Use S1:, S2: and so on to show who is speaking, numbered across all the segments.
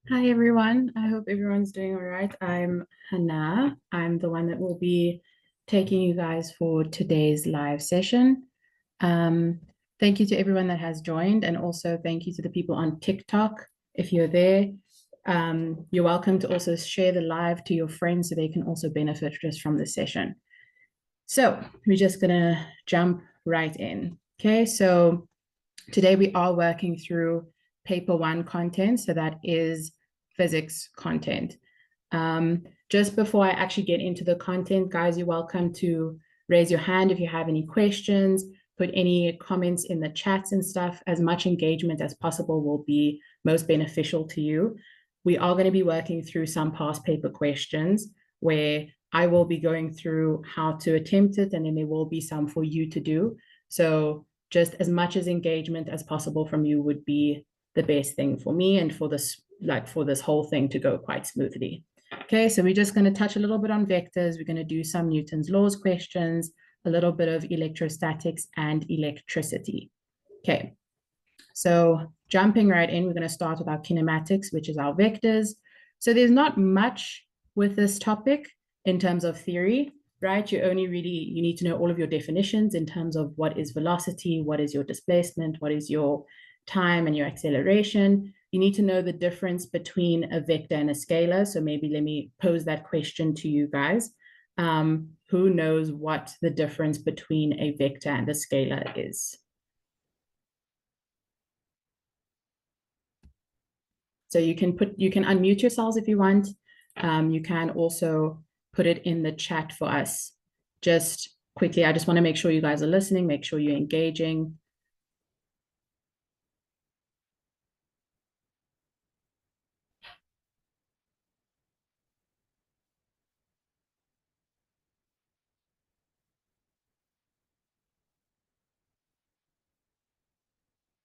S1: Hi everyone. I hope everyone's doing all right. I'm Hannah. I'm the one that will be taking you guys for today's live session. Um, Thank you to everyone that has joined, and also thank you to the people on TikTok. If you're there, you're welcome to also share the live to your friends so they can also benefit just from the session. So we're just gonna jump right in. Okay, so today we are working through paper one content, so that is physics content. Just before I actually get into the content, guys, you're welcome to raise your hand if you have any questions, put any comments in the chats and stuff. As much engagement as possible will be most beneficial to you. We are going to be working through some past paper questions where I will be going through how to attempt it, and then there will be some for you to do. So just as much as engagement as possible from you would be the best thing for me and for this whole thing to go quite smoothly. Okay, so we're just going to touch a little bit on vectors. We're going to do some Newton's laws questions, a little bit of electrostatics and electricity. Okay, so jumping right in, we're going to start with our kinematics, which is our vectors. So there's not much with this topic in terms of theory, right? You need to know all of your definitions in terms of what is velocity, what is your displacement, what is your time and your acceleration. You need to know the difference between a vector and a scalar. So maybe let me pose that question to you guys. Who knows what the difference between a vector and a scalar is? So you can unmute yourselves if you want. You can also put it in the chat for us. Just quickly, I just want to make sure you guys are listening, make sure you're engaging.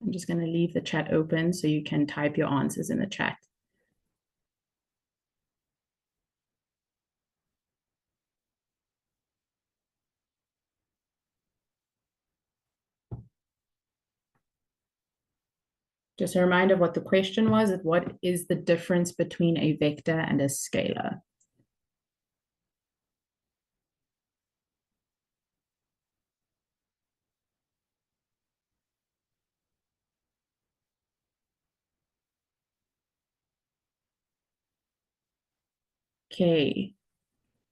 S1: I'm just going to leave the chat open so you can type your answers in the chat. Just a reminder of what the question was. What is the difference between a vector and a scalar? Okay,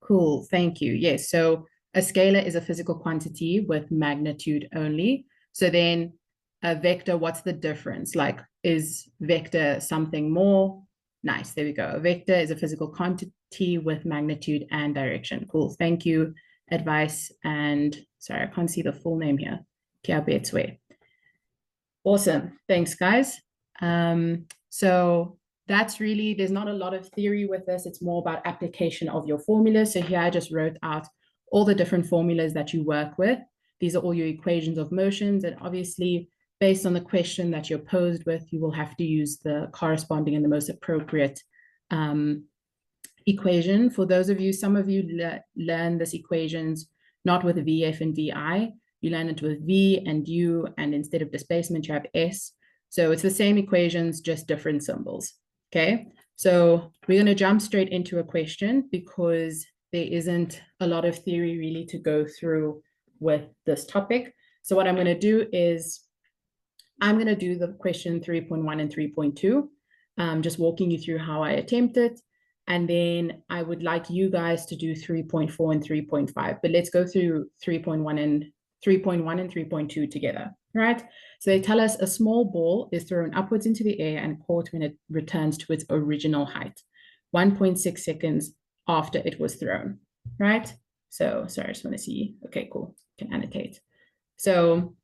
S1: cool. Thank you. Yes. So a scalar is a physical quantity with magnitude only. So then a vector, what's the difference? Like, is vector something more? Nice. There we go. A vector is a physical quantity with magnitude and direction. Cool. Thank you. Advice. And sorry, I can't see the full name here. Kia Betswe. Awesome. Thanks, guys. So that's really, there's not a lot of theory with this. It's more about application of your formulas. So here I just wrote out all the different formulas that you work with. These are all your equations of motions. And obviously, based on the question that you're posed with, you will have to use the corresponding and the most appropriate equation. For those of you, some of you learn this equations not with VF and VI. You learn it with V and U, and instead of displacement, you have S. So it's the same equations, just different symbols. Okay, so we're going to jump straight into a question because there isn't a lot of theory really to go through with this topic. So what I'm going to do is I'm going to do the question 3.1 and 3.2, just walking you through how I attempt it. And then I would like you guys to do 3.4 and 3.5. But let's go through 3.1 and 3.2 together, right? So they tell us a small ball is thrown upwards into the air and caught when it returns to its original height, 1.6 seconds after it was thrown, right? So sorry, I just want to see. Okay, cool. Can annotate. So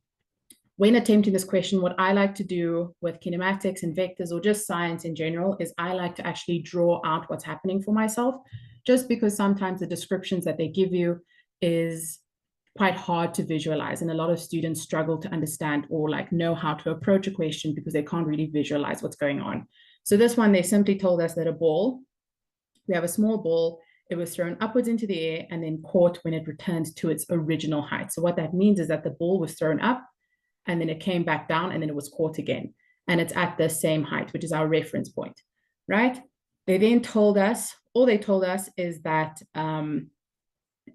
S1: when attempting this question, what I like to do with kinematics and vectors or just science in general is I like to actually draw out what's happening for myself, just because sometimes the descriptions that they give you is quite hard to visualize. And a lot of students struggle to understand or like know how to approach a question because they can't really visualize what's going on. So this one, they simply told us that we have a small ball, it was thrown upwards into the air and then caught when it returned to its original height. So what that means is that the ball was thrown up and then it came back down and then it was caught again. And it's at the same height, which is our reference point. right? They then told us, all they told us is that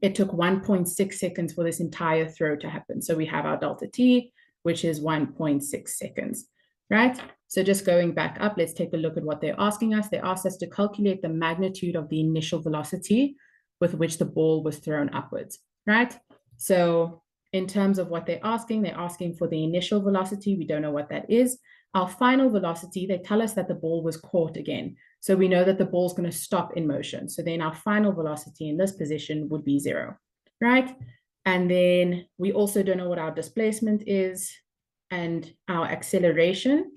S1: it took 1.6 seconds for this entire throw to happen. So we have our delta t, which is 1.6 seconds, right? So just going back up, let's take a look at what they're asking us. They asked us to calculate the magnitude of the initial velocity with which the ball was thrown upwards, right? So in terms of what they're asking for the initial velocity. We don't know what that is. Our final velocity, they tell us that the ball was caught again. So we know that the ball's going to stop in motion. So then our final velocity in this position would be 0, right? And then we also don't know what our displacement is and our acceleration.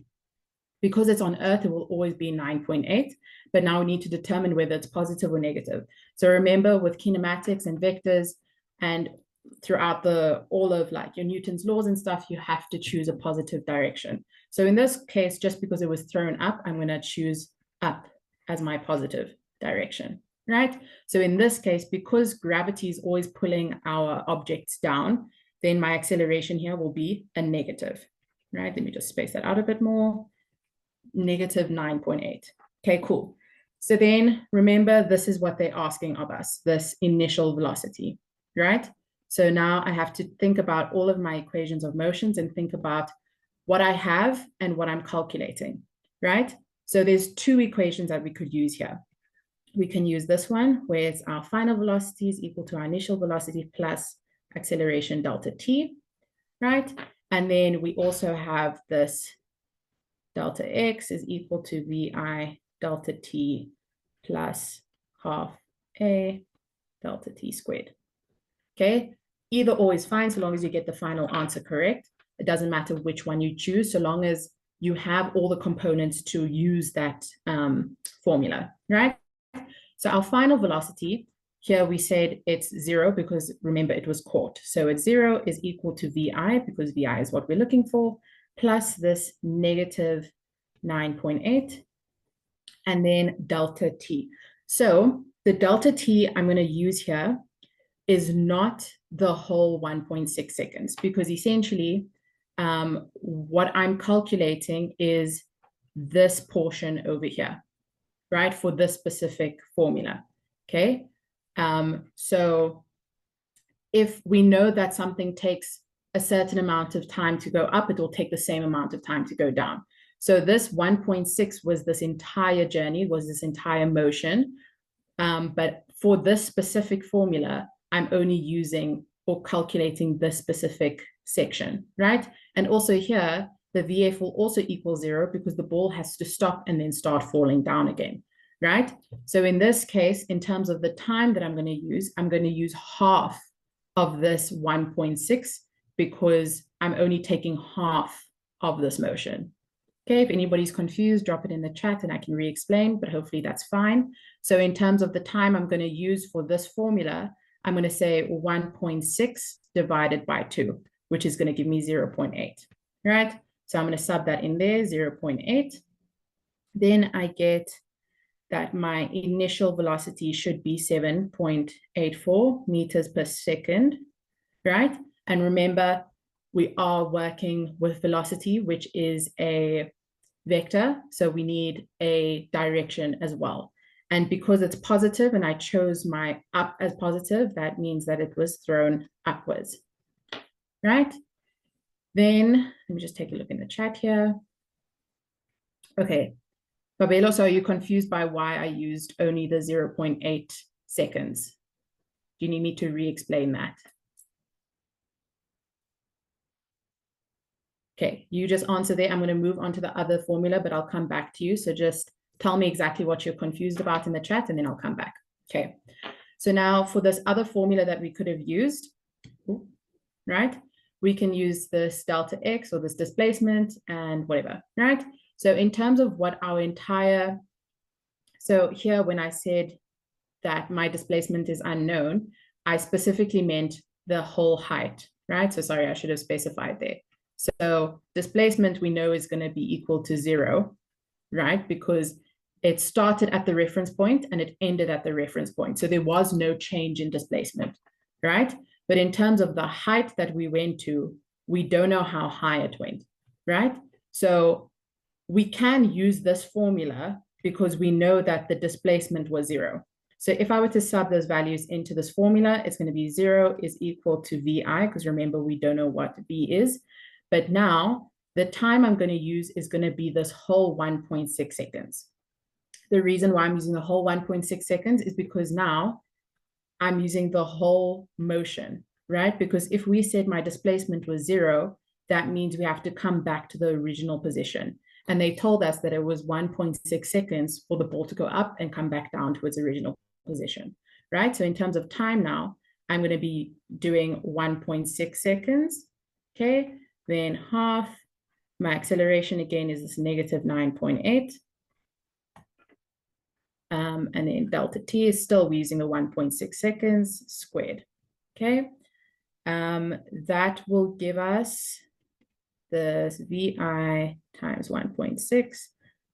S1: Because it's on Earth, it will always be 9.8. But now we need to determine whether it's positive or negative. So remember, with kinematics and vectors and throughout all of like your Newton's laws and stuff, you have to choose a positive direction. So in this case, just because it was thrown up, I'm going to choose up as my positive direction, right? So in this case, because gravity is always pulling our objects down, then my acceleration here will be a negative, right? Let me just space that out a bit more. Negative 9.8. Okay, cool. So then remember, this is what they're asking of us, this initial velocity, right? So now I have to think about all of my equations of motions and think about what I have and what I'm calculating, right? So there's two equations that we could use here. We can use this one, where it's our final velocity is equal to our initial velocity plus acceleration delta t, right? And then we also have this delta x is equal to vi delta t plus half a delta t squared. Okay, either or is fine so long as you get the final answer correct. It doesn't matter which one you choose, so long as you have all the components to use that formula, right? So our final velocity, here we said it's 0 because remember it was caught. So it's 0 is equal to vi, because vi is what we're looking for, plus this negative 9.8, and then delta t. So the delta t I'm going to use here is not the whole 1.6 seconds, because essentially what I'm calculating is this portion over here, right, for this specific formula, okay? So if we know that something takes a certain amount of time to go up, it will take the same amount of time to go down. So this 1.6 was this entire journey, was this entire motion. But for this specific formula, I'm only using or calculating this specific section, right? And also here, the VF will also equal 0 because the ball has to stop and then start falling down again, right? So in this case, in terms of the time that I'm going to use half of this 1.6 because I'm only taking half of this motion. Okay, if anybody's confused, drop it in the chat and I can re-explain, but hopefully that's fine. So in terms of the time I'm going to use for this formula, I'm going to say 1.6 divided by 2, which is going to give me 0.8, right? So I'm going to sub that in there, 0.8. Then I get that my initial velocity should be 7.84 meters per second, right? And remember, we are working with velocity, which is a vector, so we need a direction as well. And because it's positive and I chose my up as positive, that means that it was thrown upwards, right? Then let me just take a look in the chat here. Okay, Babelo, are you confused by why I used only the 0.8 seconds? Do you need me to re-explain that? Okay, you just answer there. I'm going to move on to the other formula, but I'll come back to you. So just tell me exactly what you're confused about in the chat, and then I'll come back. Okay, so now for this other formula that we could have used, right? We can use this delta x or this displacement and whatever, right? So in terms of what our entire, so here when I said that my displacement is unknown, I specifically meant the whole height, right? So sorry, I should have specified there. So displacement we know is going to be equal to 0, right? Because it started at the reference point and it ended at the reference point. So there was no change in displacement, right? But in terms of the height that we went to, we don't know how high it went, right? So we can use this formula because we know that the displacement was 0. So if I were to sub those values into this formula, it's going to be 0 is equal to VI, because remember, we don't know what V is. But now the time I'm going to use is going to be this whole 1.6 seconds. The reason why I'm using the whole 1.6 seconds is because now I'm using the whole motion, right? Because if we said my displacement was 0, that means we have to come back to the original position. And they told us that it was 1.6 seconds for the ball to go up and come back down to its original position, right? So in terms of time now, I'm going to be doing 1.6 seconds, okay? Then half, my acceleration again is this negative 9.8. And then delta t is still, we're using the 1.6 seconds squared, okay? That will give us this VI times 1.6.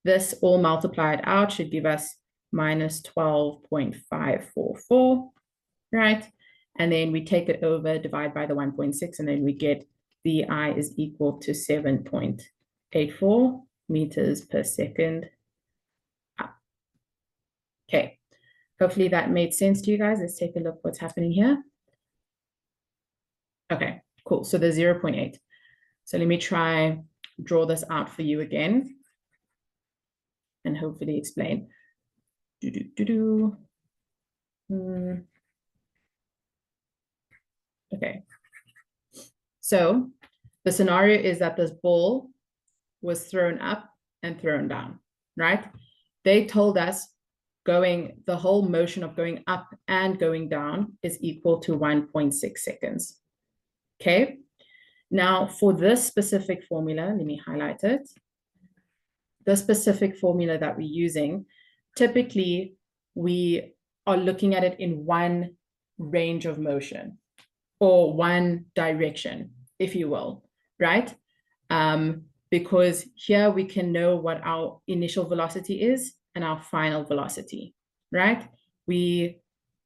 S1: This all multiplied out should give us minus 12.544, right? And then we take it over, divide by the 1.6, and then we get VI is equal to 7.84 meters per second. Okay, hopefully that made sense to you guys. Let's take a look what's happening here. Okay, cool. So the 0.8. So let me try draw this out for you again and hopefully explain. Okay. So the scenario is that this ball was thrown up and thrown down, right? They told us the whole motion of going up and going down is equal to 1.6 seconds. Okay. Now for this specific formula, let me highlight it. The specific formula that we're using, typically we are looking at it in one range of motion or one direction, if you will, right? Because here we can know what our initial velocity is and our final velocity, right? We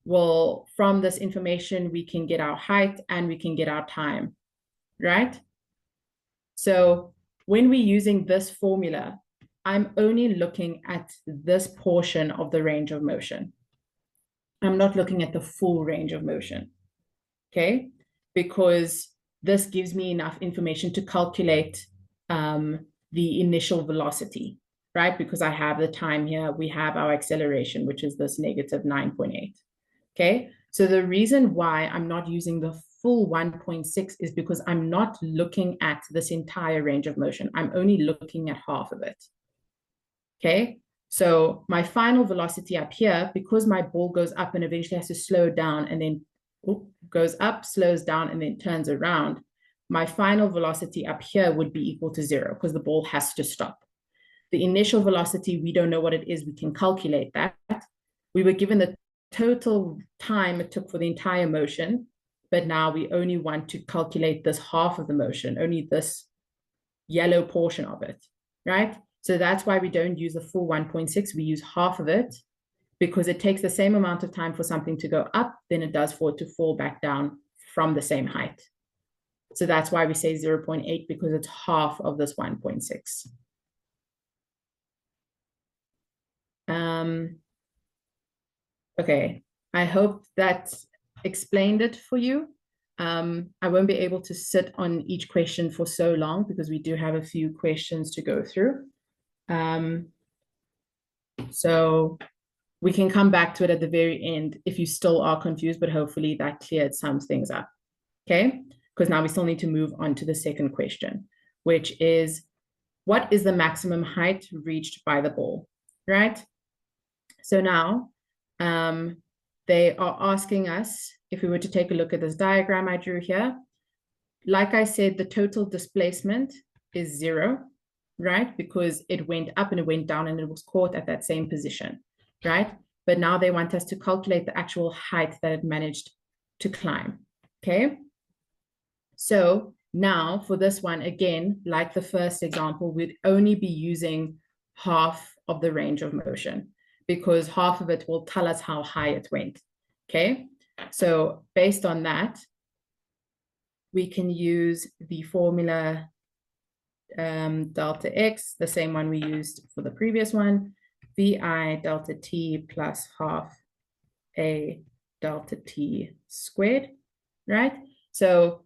S1: will, from this information, we can get our height and we can get our time, right? So when we're using this formula, I'm only looking at this portion of the range of motion. I'm not looking at the full range of motion, okay? Because this gives me enough information to calculate the initial velocity, right? Because I have the time here, we have our acceleration, which is this negative 9.8, okay? So the reason why I'm not using the full 1.6 is because I'm not looking at this entire range of motion. I'm only looking at half of it, okay? So my final velocity up here, because my ball goes up and eventually has to slow down and then goes up, slows down, and then turns around, my final velocity up here would be equal to 0 because the ball has to stop. The initial velocity, we don't know what it is. We can calculate that. We were given the total time it took for the entire motion, but now we only want to calculate this half of the motion, only this yellow portion of it, right? So that's why we don't use the full 1.6. We use half of it because it takes the same amount of time for something to go up than it does for it to fall back down from the same height. So that's why we say 0.8, because it's half of this 1.6. Okay, I hope that explained it for you. I won't be able to sit on each question for so long because we do have a few questions to go through. So we can come back to it at the very end if you still are confused, but hopefully that cleared some things up, okay? Because now we still need to move on to the second question, which is, what is the maximum height reached by the ball, right? So now they are asking us, if we were to take a look at this diagram I drew here, like I said, the total displacement is 0, right? Because it went up and it went down and it was caught at that same position, right? But now they want us to calculate the actual height that it managed to climb, okay? So now for this one, again, like the first example, we'd only be using half of the range of motion because half of it will tell us how high it went, okay? So based on that, we can use the formula delta x, the same one we used for the previous one, VI delta T plus half A delta T squared, right? So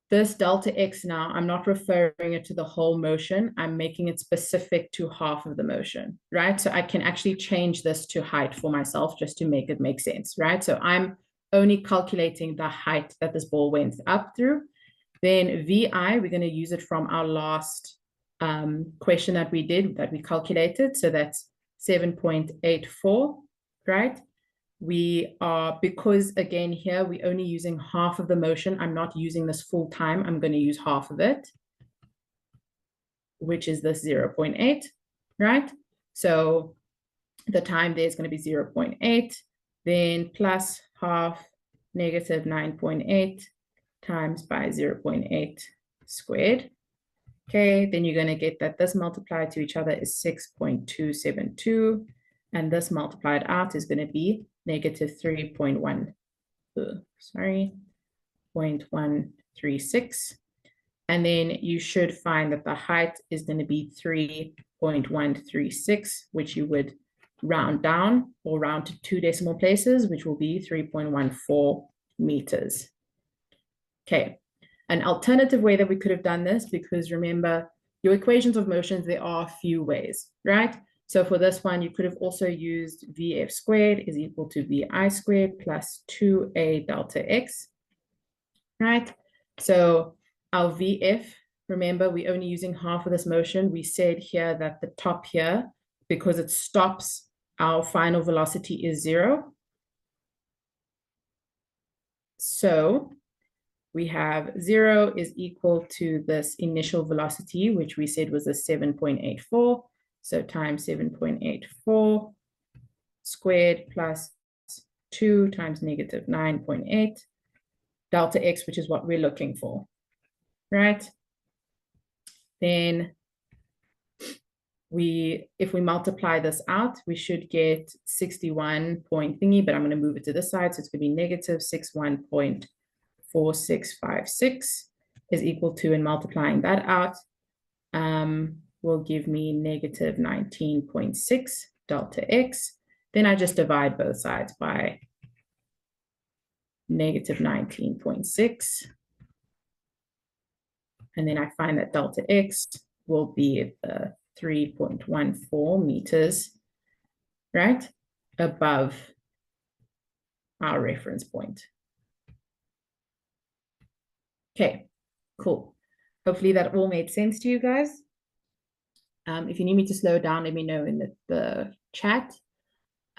S1: this delta X now, I'm not referring it to the whole motion. I'm making it specific to half of the motion, right? So I can actually change this to height for myself just to make it make sense, right? So I'm only calculating the height that this ball went up through. Then VI, we're going to use it from our last question that we did, that we calculated. So that's 7.84, right? We are, because again here, we're only using half of the motion. I'm not using this full time. I'm going to use half of it, which is this 0.8, right? So the time there is going to be 0.8, then plus half negative 9.8 times by 0.8 squared. Okay, then you're going to get that this multiplied to each other is 6.272, and this multiplied out is going to be negative 0.136. And then you should find that the height is going to be 3.136, which you would round down or round to 2 decimal places, which will be 3.14 meters. Okay, an alternative way that we could have done this, because remember, your equations of motions, there are a few ways, right? So for this one, you could have also used VF squared is equal to VI squared plus 2A delta X, right? So our VF, remember, we're only using half of this motion. We said here that the top here, because it stops, our final velocity is 0. So we have 0 is equal to this initial velocity, which we said was a 7.84. So times 7.84 squared plus 2 times negative 9.8 delta X, which is what we're looking for, right? Then if we multiply this out, we should get 61 point thingy, but I'm going to move it to this side. So it's going to be negative 61.4656 is equal to, and multiplying that out, will give me negative 19.6 delta X. Then I just divide both sides by negative 19.6. And then I find that delta X will be 3.14 meters, right, above our reference point. Okay, cool. Hopefully that all made sense to you guys. If you need me to slow down, let me know in the chat.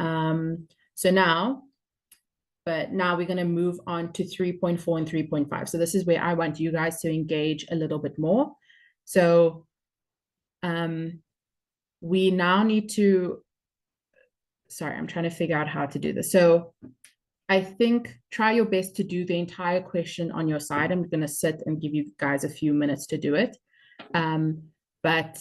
S1: So now we're going to move on to 3.4 and 3.5. So this is where I want you guys to engage a little bit more. So we now need to, sorry, I'm trying to figure out how to do this. So I think try your best to do the entire question on your side. I'm going to sit and give you guys a few minutes to do it. But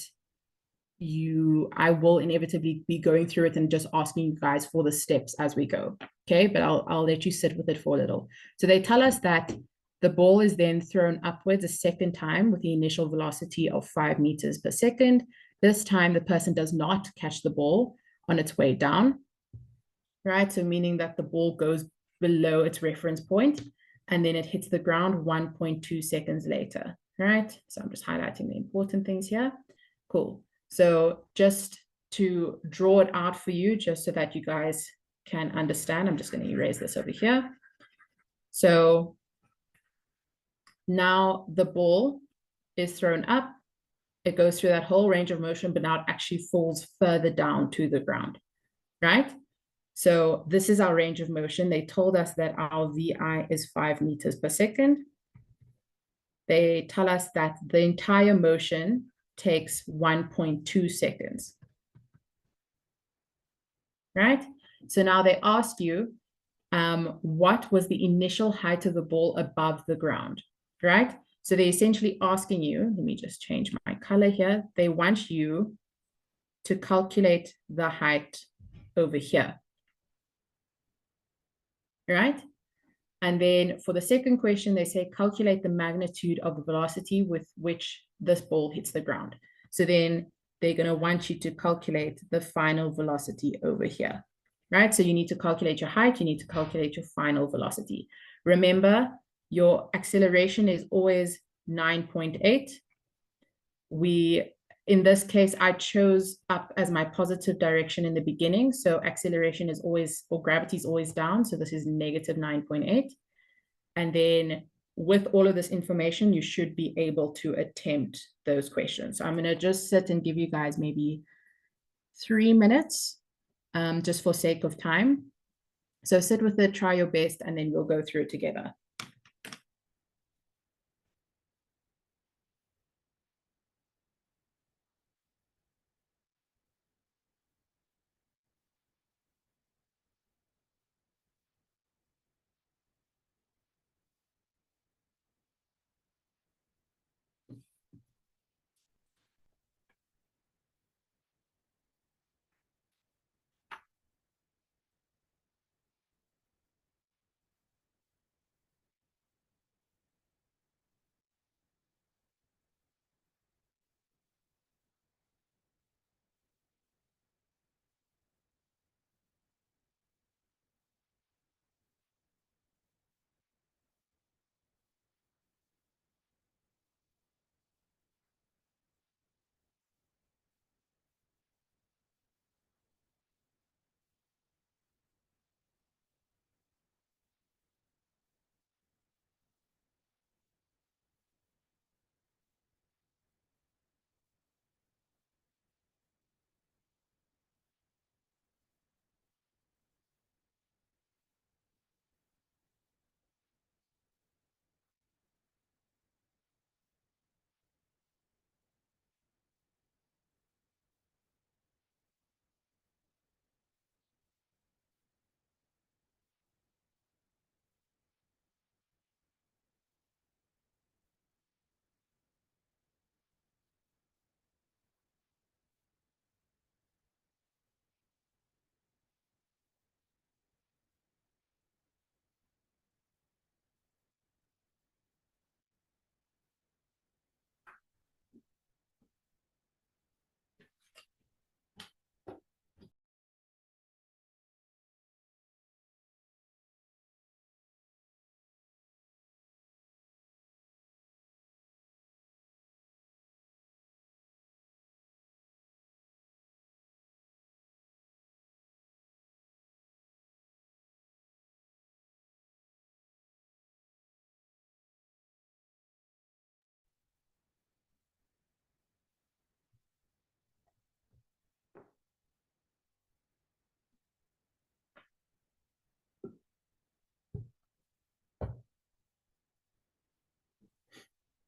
S1: I will inevitably be going through it and just asking you guys for the steps as we go. Okay, but I'll let you sit with it for a little. So they tell us that the ball is then thrown upwards a second time with the initial velocity of 5 meters per second. This time the person does not catch the ball on its way down, right? So meaning that the ball goes below its reference point and then it hits the ground 1.2 seconds later, right? So I'm just highlighting the important things here. Cool. So just to draw it out for you, just so that you guys can understand, I'm just going to erase this over here. So now the ball is thrown up. It goes through that whole range of motion, but now it actually falls further down to the ground, right? So this is our range of motion. They told us that our VI is 5 meters per second. They tell us that the entire motion takes 1.2 seconds, right? So now they ask you, what was the initial height of the ball above the ground, right? So they're essentially asking you, let me just change my color here. They want you to calculate the height over here, right? And then for the second question, they say calculate the magnitude of the velocity with which this ball hits the ground. So then they're going to want you to calculate the final velocity over here, right? So you need to calculate your height, you need to calculate your final velocity. Remember, your acceleration is always 9.8. In this case, I chose up as my positive direction in the beginning. So acceleration is always, or gravity is always down. So this is negative 9.8. And then with all of this information, you should be able to attempt those questions. So I'm going to just sit and give you guys maybe 3 minutes, just for sake of time. So sit with it, try your best, and then we'll go through it together.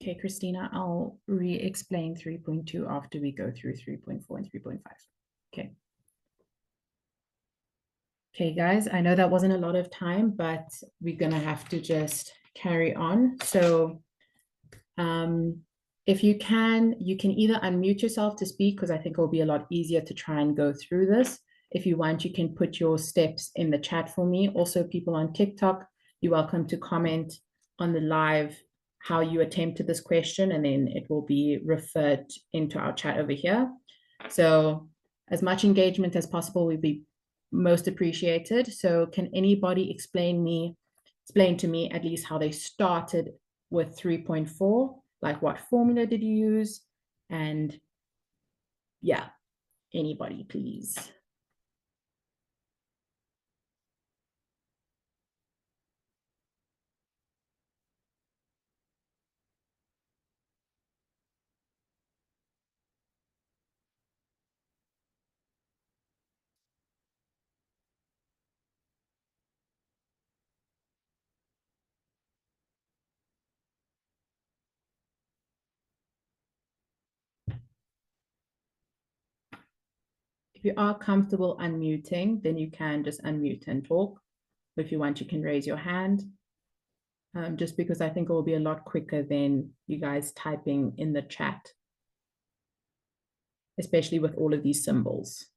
S1: Okay, Christina, I'll re-explain 3.2 after we go through 3.4 and 3.5. Okay. Okay, guys, I know that wasn't a lot of time, but we're going to have to just carry on. So if you can either unmute yourself to speak, because I think it'll be a lot easier to try and go through this. If you want, you can put your steps in the chat for me. Also, people on TikTok, you're welcome to comment on the live how you attempted this question, and then it will be referred into our chat over here. So as much engagement as possible would be most appreciated. So can anybody explain to me at least how they started with 3.4? Like what formula did you use? And yeah, anybody, please. If you are comfortable unmuting, then you can just unmute and talk. If you want, you can raise your hand. Just because I think it will be a lot quicker than you guys typing in the chat, especially with all of these symbols.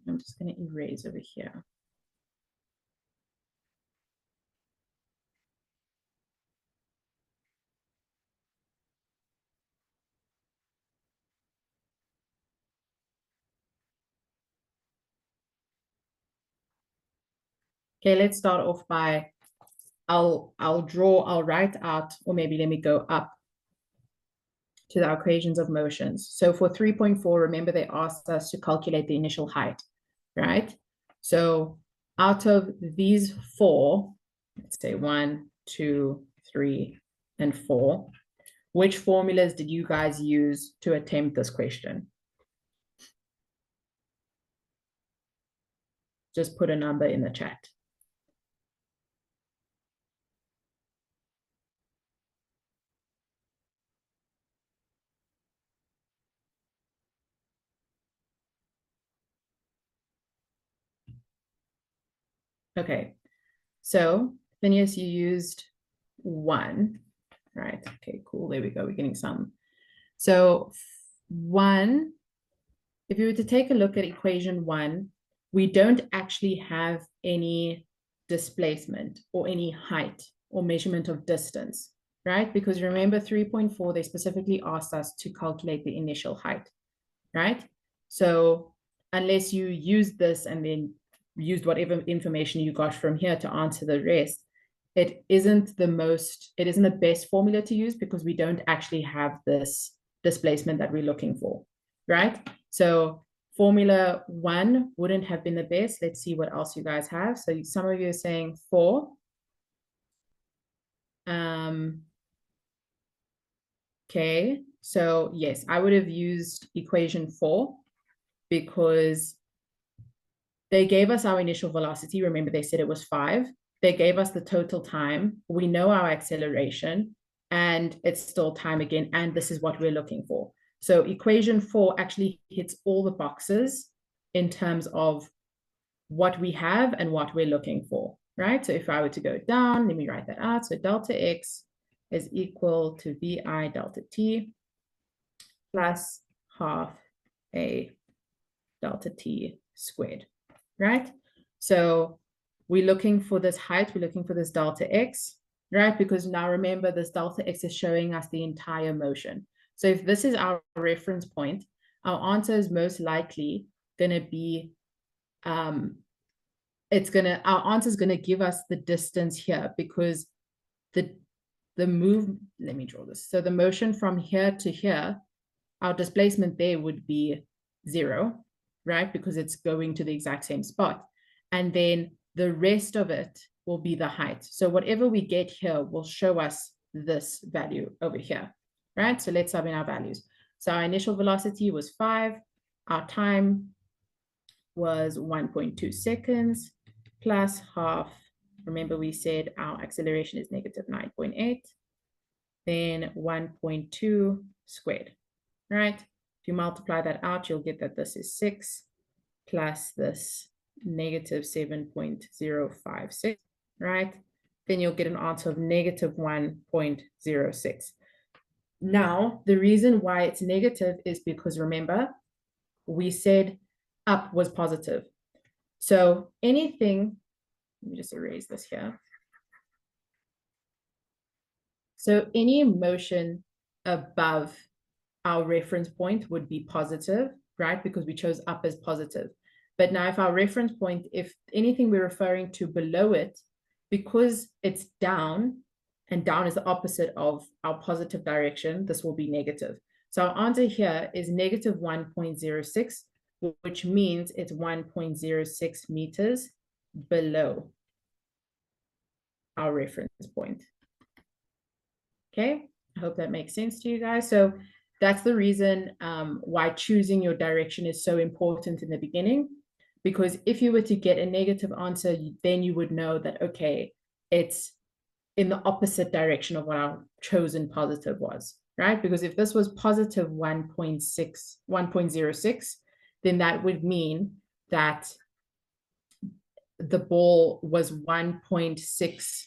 S1: I'm just going to erase over here. Okay, let's start off by, I'll write out, or maybe let me go up to the equations of motions. So for 3.4, remember they asked us to calculate the initial height, right? So out of these four, let's say 1, 2, 3, and 4, which formulas did you guys use to attempt this question? Just put a number in the chat. Okay, so Phineas, you used 1, right? Okay, cool. There we go. We're getting some. So 1, if you were to take a look at equation 1, we don't actually have any displacement or any height or measurement of distance, right? Because remember 3.4, they specifically asked us to calculate the initial height, right? So unless you use this and then used whatever information you got from here to answer the rest, it isn't the best formula to use because we don't actually have this displacement that we're looking for, right? So formula 1 wouldn't have been the best. Let's see what else you guys have. So some of you are saying 4. Okay, so yes, I would have used equation 4 because they gave us our initial velocity. Remember, they said it was 5. They gave us the total time. We know our acceleration, and it's still time again, and this is what we're looking for. So equation 4 actually hits all the boxes in terms of what we have and what we're looking for, right? So if I were to go down, let me write that out. So delta x is equal to VI delta t plus half a delta t squared, right? So we're looking for this height, we're looking for this delta x, right? Because now remember, this delta x is showing us the entire motion. So if this is our reference point, our answer is most likely going to be, our answer is going to give us the distance here because the move, let me draw this. So the motion from here to here, our displacement there would be 0, right? Because it's going to the exact same spot. And then the rest of it will be the height. So whatever we get here will show us this value over here, right? So let's sub in our values. So our initial velocity was 5. Our time was 1.2 seconds plus half. Remember, we said our acceleration is negative 9.8. Then 1.2 squared, right? If you multiply that out, you'll get that this is 6 plus this negative 7.056, right? Then you'll get an answer of negative 1.06. Now, the reason why it's negative is because remember, we said up was positive. So anything, let me just erase this here. So any motion above our reference point would be positive, right? Because we chose up as positive. But now if our reference point, if anything we're referring to below it, because it's down, and down is the opposite of our positive direction, this will be negative. So our answer here is negative 1.06, which means it's 1.06 meters below our reference point. Okay, I hope that makes sense to you guys. So that's the reason why choosing your direction is so important in the beginning, because if you were to get a negative answer, then you would know that, okay, it's in the opposite direction of what our chosen positive was, right? Because if this was positive 1.06, then that would mean that the ball was 1.6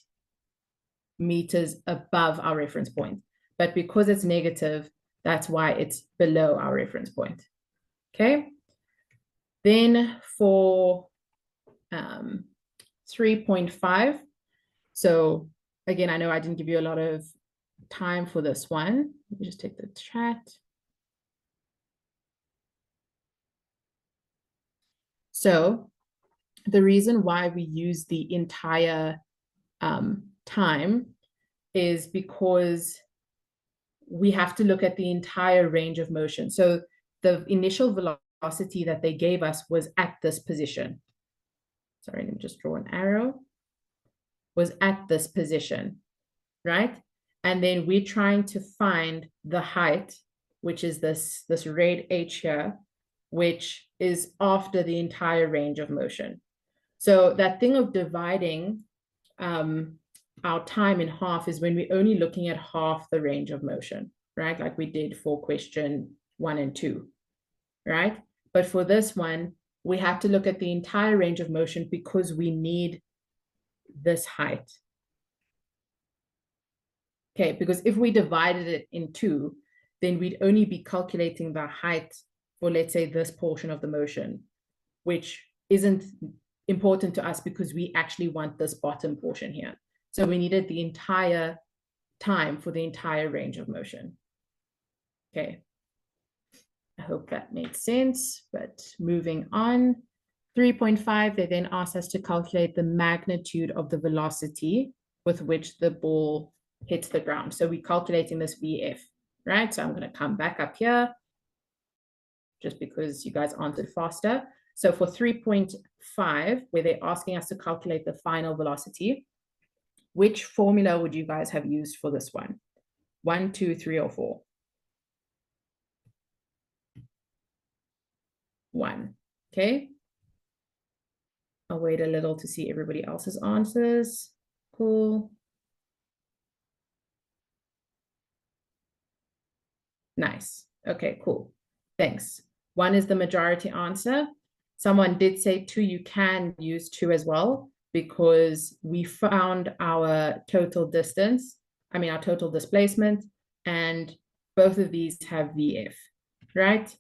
S1: meters above our reference point. But because it's negative, that's why it's below our reference point. Okay. Then for 3.5, so again, I know I didn't give you a lot of time for this one. Let me just take the chat. So the reason why we use the entire time is because we have to look at the entire range of motion. So the initial velocity that they gave us was at this position. Sorry, let me just draw an arrow. Was at this position, right? And then we're trying to find the height, which is this red H here, which is after the entire range of motion. So that thing of dividing our time in half is when we're only looking at half the range of motion, right? Like we did for question 1 and 2, right? But for this one, we have to look at the entire range of motion because we need this height. Okay, because if we divided it in 2, then we'd only be calculating the height for, let's say, this portion of the motion, which isn't important to us because we actually want this bottom portion here. So we needed the entire time for the entire range of motion. Okay, I hope that made sense, but moving on. 3.5, they then asked us to calculate the magnitude of the velocity with which the ball hits the ground. So we're calculating this VF, right? So I'm going to come back up here just because you guys answered faster. So for 3.5, where they're asking us to calculate the final velocity, which formula would you guys have used for this one? 1, 2, 3, or 4? 1. Okay. I'll wait a little to see everybody else's answers. Cool. Nice. Okay, cool. Thanks. 1 is the majority answer. Someone did say 2, you can use 2 as well, because we found our total distance, our total displacement, and both of these have VF, right?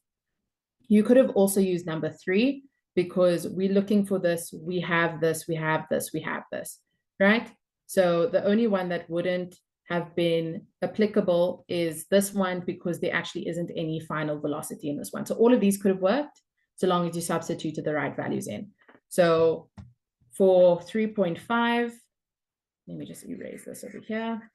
S1: You could have also used number 3, because we're looking for this, we have this, we have this, we have this, right? So the only one that wouldn't have been applicable is this one, because there actually isn't any final velocity in this one. So all of these could have worked, so long as you substituted the right values in. So for 3.5, let me just erase this over here.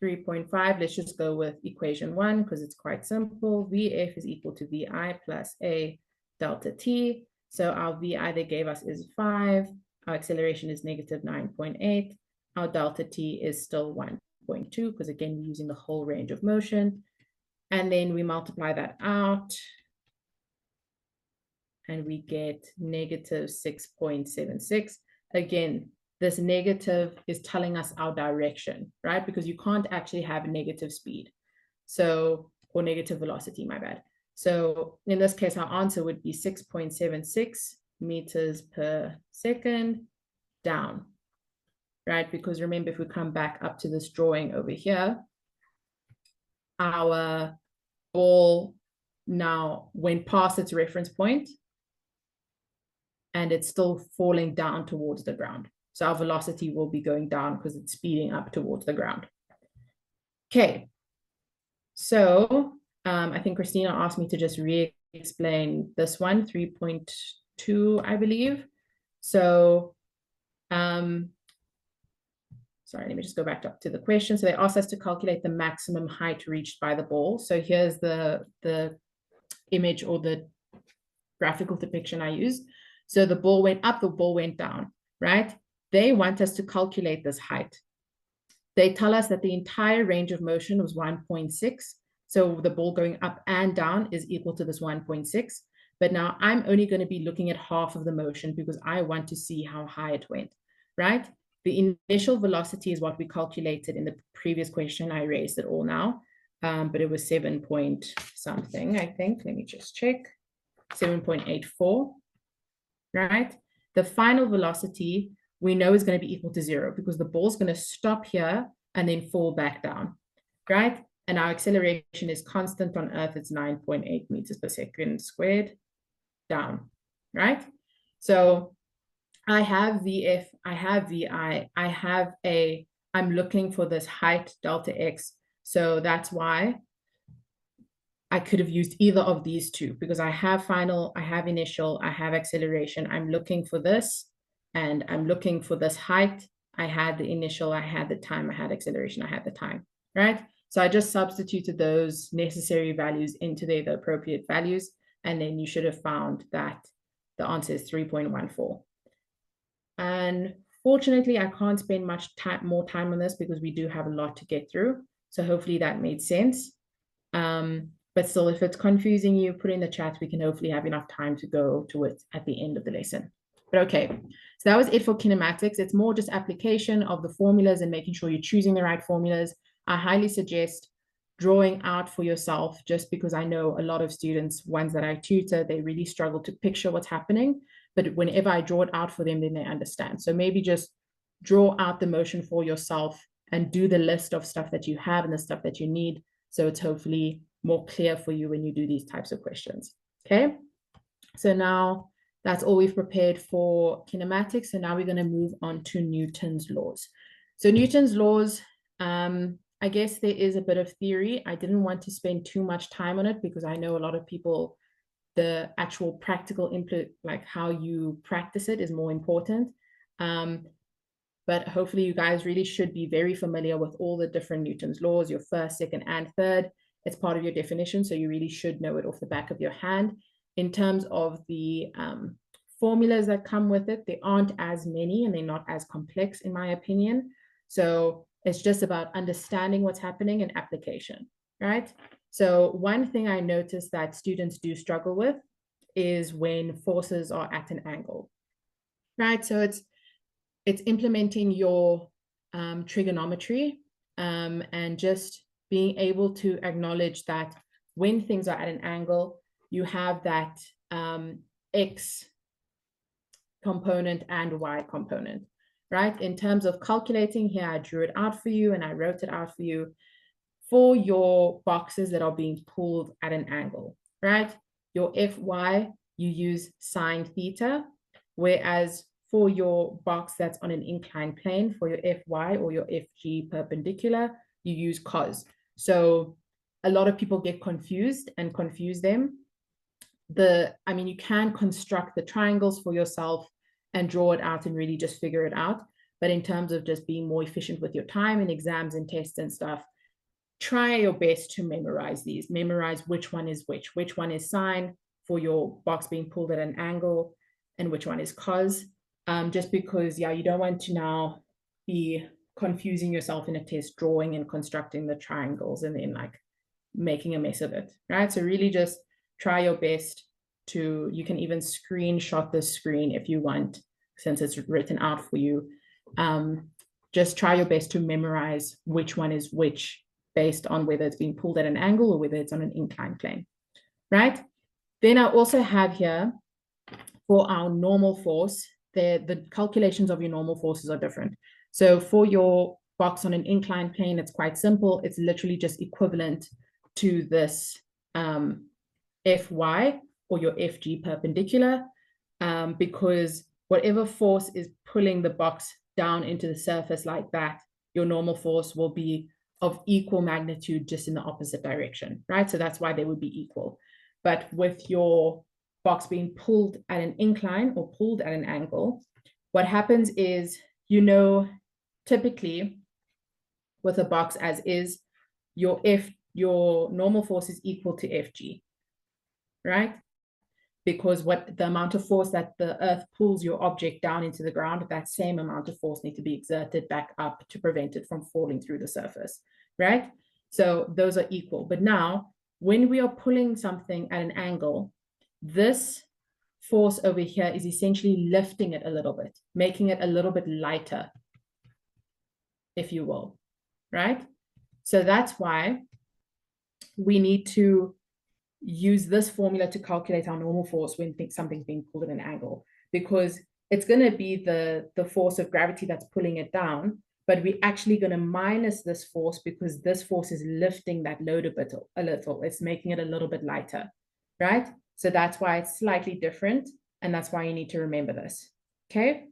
S1: 3.5, let's just go with equation 1 because it's quite simple. VF is equal to VI plus A delta T. So our VI they gave us is 5. Our acceleration is negative 9.8. Our delta T is still 1.2 because, again, we're using the whole range of motion. And then we multiply that out. And we get negative 6.76. Again, this negative is telling us our direction, right? Because you can't actually have negative speed. So, or negative velocity, my bad. So in this case, our answer would be 6.76 meters per second down, right? Because remember, if we come back up to this drawing over here, our ball now went past its reference point and it's still falling down towards the ground. So our velocity will be going down because it's speeding up towards the ground. Okay. So I think Christina asked me to just re-explain this one, 3.2, I believe. So, sorry, let me just go back up to the question. So they asked us to calculate the maximum height reached by the ball. So here's the image or the graphical depiction I used. So the ball went up, the ball went down, right? They want us to calculate this height. They tell us that the entire range of motion was 1.6. So the ball going up and down is equal to this 1.6. But now I'm only going to be looking at half of the motion because I want to see how high it went, right? The initial velocity is what we calculated in the previous question. I erased it all now, but it was 7 point something, I think. Let me just check. 7.84, right? The final velocity we know is going to be equal to 0 because the ball's going to stop here and then fall back down, right? and our acceleration is constant on Earth. It's 9.8 meters per second squared down, right? So I have VF, I have VI, I have I'm looking for this height delta X. So that's why I could have used either of these two, because I have final, I have initial, I have acceleration. I'm looking for this, and I'm looking for this height. I had the initial, I had the time, I had acceleration, I had the time, right? So I just substituted those necessary values into the appropriate values, and then you should have found that the answer is 3.14. And fortunately, I can't spend more time on this because we do have a lot to get through. So hopefully that made sense. But still, if it's confusing you, put in the chat. We can hopefully have enough time to go to it at the end of the lesson. But okay, so that was it for kinematics. It's more just application of the formulas and making sure you're choosing the right formulas. I highly suggest drawing out for yourself, just because I know a lot of students, ones that I tutor, they really struggle to picture what's happening. But whenever I draw it out for them, then they understand. So maybe just draw out the motion for yourself and do the list of stuff that you have and the stuff that you need. So it's hopefully more clear for you when you do these types of questions. Okay, so now that's all we've prepared for kinematics. So now we're going to move on to Newton's laws. So Newton's laws, I guess there is a bit of theory. I didn't want to spend too much time on it because I know a lot of people, the actual practical input, like how you practice it, is more important. But hopefully you guys really should be very familiar with all the different Newton's laws, your first, second, and third. It's part of your definition, so you really should know it off the back of your hand. In terms of the formulas that come with it, they aren't as many and they're not as complex, in my opinion. So it's just about understanding what's happening and application, right? So one thing I noticed that students do struggle with is when forces are at an angle, right? So it's implementing your trigonometry and just being able to acknowledge that when things are at an angle, you have that X component and Y component, right? In terms of calculating here, I drew it out for you and I wrote it out for you for your boxes that are being pulled at an angle, right? Your Fy, you use sine theta, whereas for your box that's on an inclined plane, for your Fy or your Fg perpendicular, you use cos. So a lot of people get confused and confuse them. You can construct the triangles for yourself and draw it out and really just figure it out. But in terms of just being more efficient with your time and exams and tests and stuff, try your best to memorize these. Memorize which one is which one is sine for your box being pulled at an angle, and which one is cos. Just because, yeah, you don't want to now be confusing yourself in a test, drawing and constructing the triangles and then like making a mess of it, right? So really just try your best to, you can even screenshot the screen if you want, since it's written out for you. Just try your best to memorize which one is which based on whether it's being pulled at an angle or whether it's on an inclined plane, right? Then I also have here for our normal force, the calculations of your normal forces are different. So for your box on an inclined plane, it's quite simple. It's literally just equivalent to this Fy or your Fg perpendicular, because whatever force is pulling the box down into the surface like that, your normal force will be of equal magnitude, just in the opposite direction, right? So that's why they would be equal. But with your box being pulled at an incline or pulled at an angle, what happens is, typically with a box as is, your normal force is equal to Fg, right? Because what the amount of force that the earth pulls your object down into the ground, that same amount of force needs to be exerted back up to prevent it from falling through the surface, right? So those are equal. But now, when we are pulling something at an angle, this force over here is essentially lifting it a little bit, making it a little bit lighter, if you will, right? So that's why we need to use this formula to calculate our normal force when something's being pulled at an angle, because it's going to be the force of gravity that's pulling it down, but we're actually going to minus this force because this force is lifting that load a little. It's making it a little bit lighter, right? So that's why it's slightly different, and that's why you need to remember this, okay?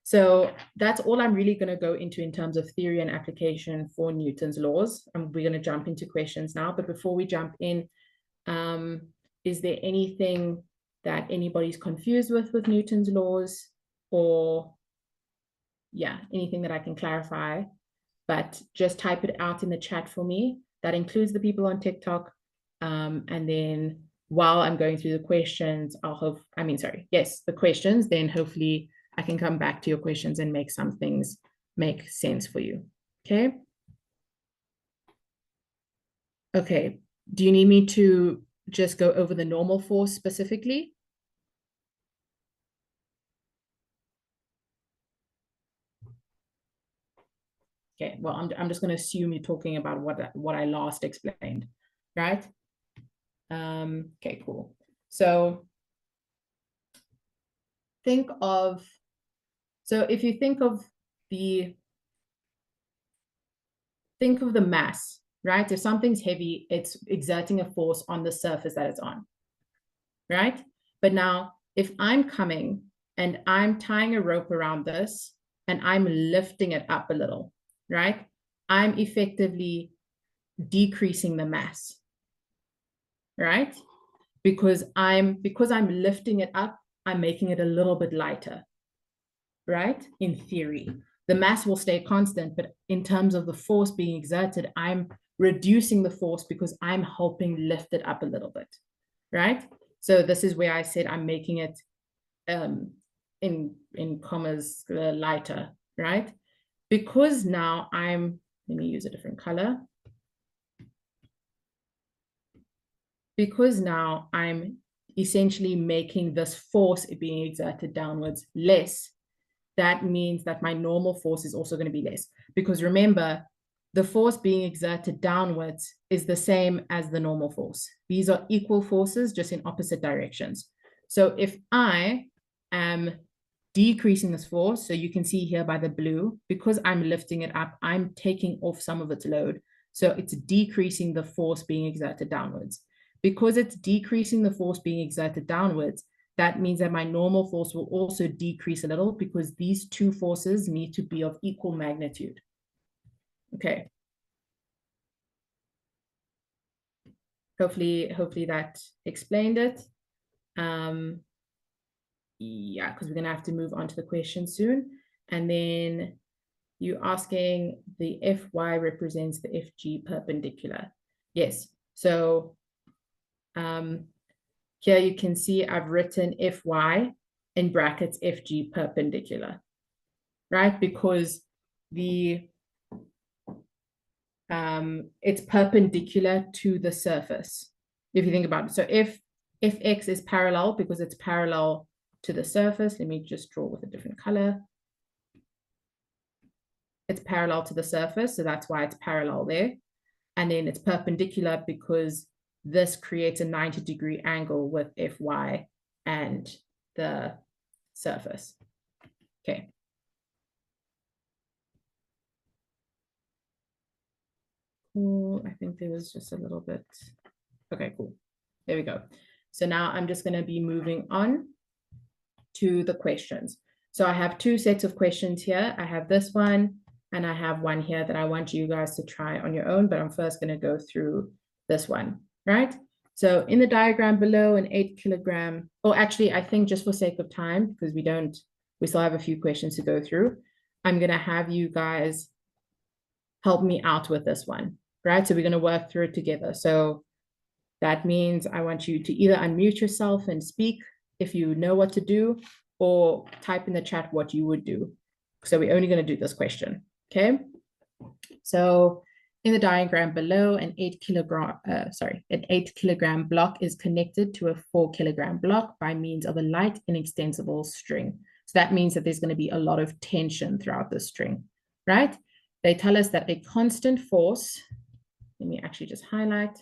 S1: So that's all I'm really going to go into in terms of theory and application for Newton's laws. And we're going to jump into questions now. But before we jump in, is there anything that anybody's confused with Newton's laws, or yeah, anything that I can clarify? But just type it out in the chat for me. That includes the people on TikTok. And then while I'm going through the questions, the questions, then hopefully I can come back to your questions and make some things make sense for you. Okay. Okay. Do you need me to just go over the normal force specifically? Okay, well, I'm just going to assume you're talking about what I last explained, right? Okay, cool. So if you think of the mass, right? If something's heavy, it's exerting a force on the surface that it's on, right? But now, if I'm coming and I'm tying a rope around this and I'm lifting it up a little, right? I'm effectively decreasing the mass, right? Because I'm lifting it up, I'm making it a little bit lighter, right? In theory, the mass will stay constant, but in terms of the force being exerted, I'm reducing the force because I'm helping lift it up a little bit, right? So this is where I said I'm making it in commas lighter, right? Because now let me use a different color. Because now I'm essentially making this force being exerted downwards less, that means that my normal force is also going to be less. Because remember, the force being exerted downwards is the same as the normal force. These are equal forces, just in opposite directions. So if I am decreasing this force, so you can see here by the blue, because I'm lifting it up, I'm taking off some of its load. So it's decreasing the force being exerted downwards. Because it's decreasing the force being exerted downwards, that means that my normal force will also decrease a little because these two forces need to be of equal magnitude. Okay. Hopefully that explained it. Yeah, because we're going to have to move on to the question soon. And then you asking the Fy represents the Fg perpendicular. Yes. So here you can see I've written Fy in brackets Fg perpendicular, right? Because it's perpendicular to the surface, if you think about it. So if X is parallel, because it's parallel to the surface, let me just draw with a different color. It's parallel to the surface, so that's why it's parallel there. And then it's perpendicular because this creates a 90-degree angle with Fy and the surface. Okay. Cool. I think there was just a little bit. Okay, cool. There we go. So now I'm just going to be moving on to the questions. So I have two sets of questions here. I have this one and I have one here that I want you guys to try on your own, but I'm first going to go through this one, right? So in the diagram below, an 8 kilogram, actually, I think just for sake of time, because we still have a few questions to go through, I'm going to have you guys help me out with this one, right? So we're going to work through it together. So that means I want you to either unmute yourself and speak if you know what to do, or type in the chat what you would do. So we're only going to do this question, okay? So in the diagram below, an 8 kilogram block is connected to a 4 kilogram block by means of a light inextensible string. So that means that there's going to be a lot of tension throughout the string, right? They tell us that a constant force, let me actually just highlight,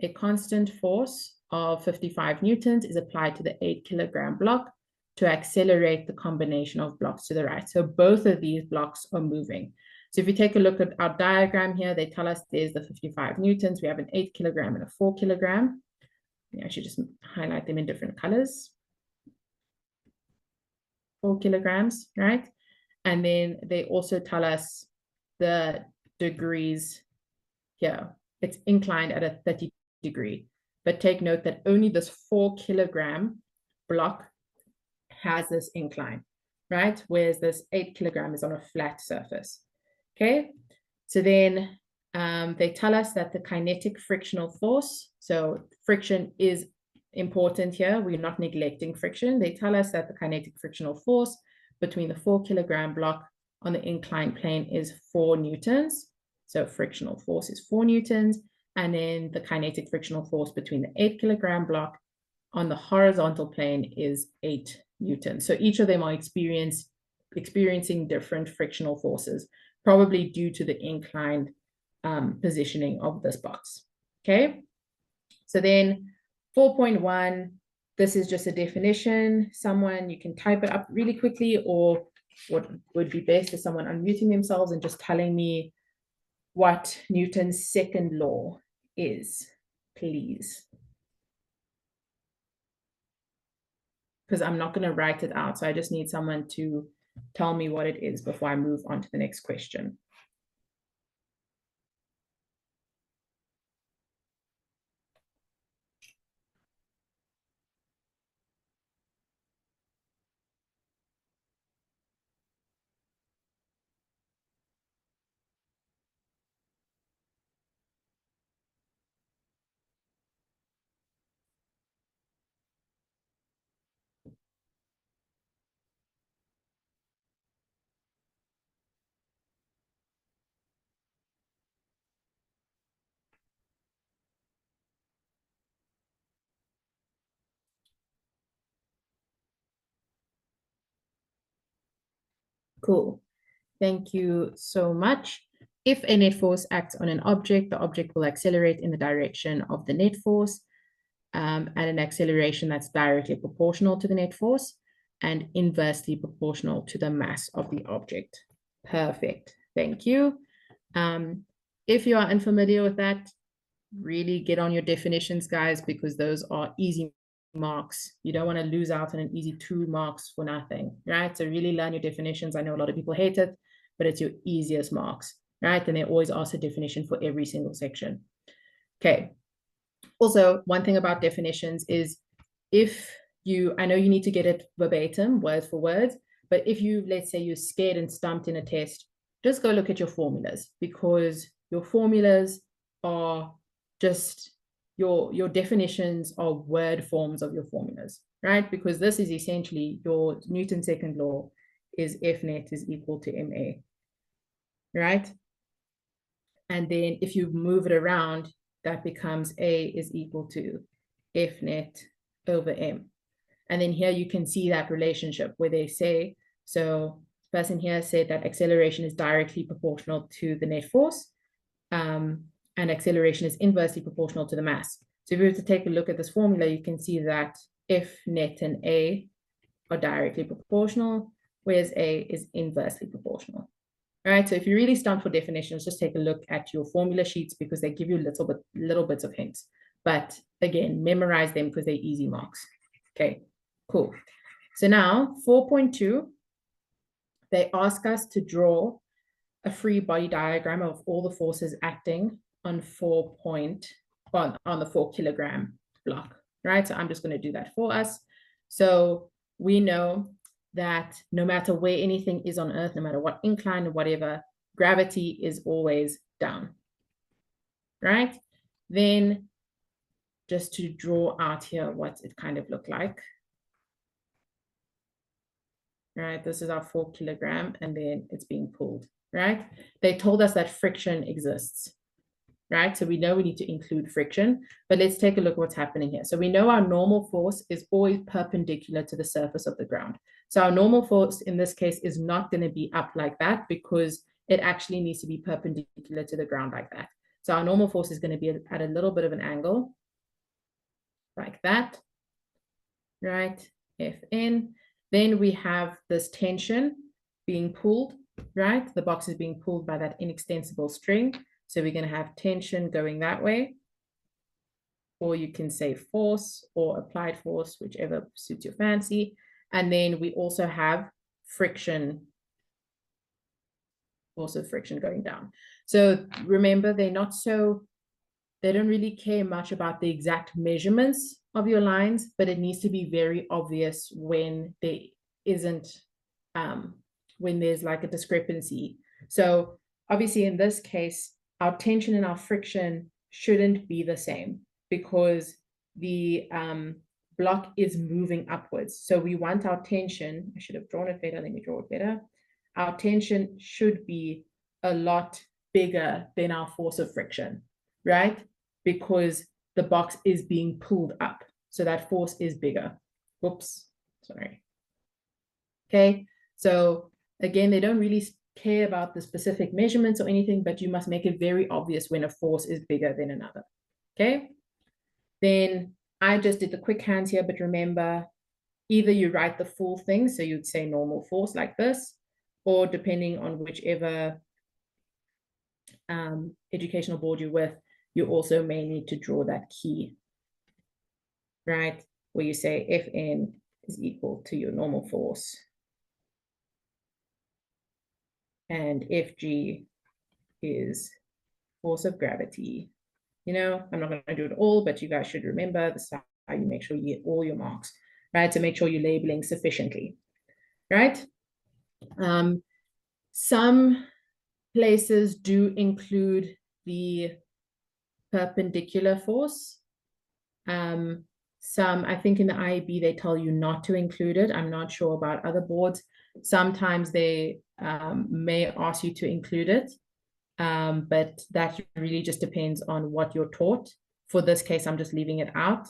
S1: a constant force of 55 newtons is applied to the 8 kilogram block to accelerate the combination of blocks to the right. So both of these blocks are moving. So if you take a look at our diagram here, they tell us there's the 55 newtons. We have an 8 kilogram and a 4 kilogram. I should just highlight them in different colors. 4 kilograms, right? And then they also tell us the degrees here. It's inclined at a 30 degree. But take note that only this 4 kilogram block has this incline, right? Whereas this 8 kilogram is on a flat surface. Okay, so then they tell us that the kinetic frictional force, so friction is important here. We're not neglecting friction. They tell us that the kinetic frictional force between the 4 kilogram block on the inclined plane is 4 newtons. So frictional force is 4 newtons. And then the kinetic frictional force between the 8 kilogram block on the horizontal plane is 8 newtons. So each of them are experiencing different frictional forces, probably due to the inclined positioning of this box. Okay, so then 4.1, this is just a definition. You can type it up really quickly, or what would be best is someone unmuting themselves and just telling me what Newton's second law is, please. Because I'm not going to write it out, so I just need someone to tell me what it is before I move on to the next question. Cool. Thank you so much. If a net force acts on an object, the object will accelerate in the direction of the net force at an acceleration that's directly proportional to the net force and inversely proportional to the mass of the object. Perfect. Thank you. If you are unfamiliar with that, really get on your definitions, guys, because those are easy marks. You don't want to lose out on an easy 2 marks for nothing, right? So really learn your definitions. I know a lot of people hate it, but it's your easiest marks, right? And they always ask a definition for every single section. Okay. Also, one thing about definitions is I know you need to get it verbatim, word for word, but if you, let's say you're scared and stumped in a test, just go look at your formulas, because your formulas are just your definitions are word forms of your formulas, right? Because this is essentially your Newton's second law is F net is equal to ma, right? And then if you move it around, that becomes A is equal to F net over M. And then here you can see that relationship where they say, so the person here said that acceleration is directly proportional to the net force, and acceleration is inversely proportional to the mass. So if you were to take a look at this formula, you can see that F net and A are directly proportional, whereas A is inversely proportional. All right, so if you really stumped for definitions, just take a look at your formula sheets, because they give you little bits of hints. But again, memorize them because they're easy marks. Okay, cool. So now 4.2, they ask us to draw a free body diagram of all the forces acting on on the 4 kilogram block, right? So I'm just going to do that for us. So we know that no matter where anything is on Earth, no matter what incline or whatever, gravity is always down, right? Then just to draw out here what it kind of looked like. Right, this is our 4 kilogram, and then it's being pulled, right? They told us that friction exists, right? So we know we need to include friction, but let's take a look at what's happening here. So we know our normal force is always perpendicular to the surface of the ground. So our normal force in this case is not going to be up like that, because it actually needs to be perpendicular to the ground like that. So our normal force is going to be at a little bit of an angle like that, right? Fn. Then we have this tension being pulled, right? The box is being pulled by that inextensible string. So we're going to have tension going that way. Or you can say force or applied force, whichever suits your fancy. And then we also have friction, also friction going down. So remember, they don't really care much about the exact measurements of your lines, but it needs to be very obvious when there isn't, when there's like a discrepancy. So obviously in this case, our tension and our friction shouldn't be the same because the block is moving upwards. So we want our tension, I should have drawn it better, let me draw it better. Our tension should be a lot bigger than our force of friction, right? Because the box is being pulled up. So that force is bigger. Whoops, sorry. Okay, so again, they don't really care about the specific measurements or anything, but you must make it very obvious when a force is bigger than another. Okay, then I just did the quick hands here, but remember, either you write the full thing, so you'd say normal force like this, or depending on whichever educational board you're with, you also may need to draw that key, right? Where you say Fn is equal to your normal force. And Fg is force of gravity. You know, I'm not going to do it all, but you guys should remember this is how you make sure you get all your marks, right? To make sure you're labeling sufficiently, right? Some places do include the perpendicular force. Some, I think in the IAB, they tell you not to include it. I'm not sure about other boards. Sometimes they may ask you to include it, but that really just depends on what you're taught. For this case, I'm just leaving it out.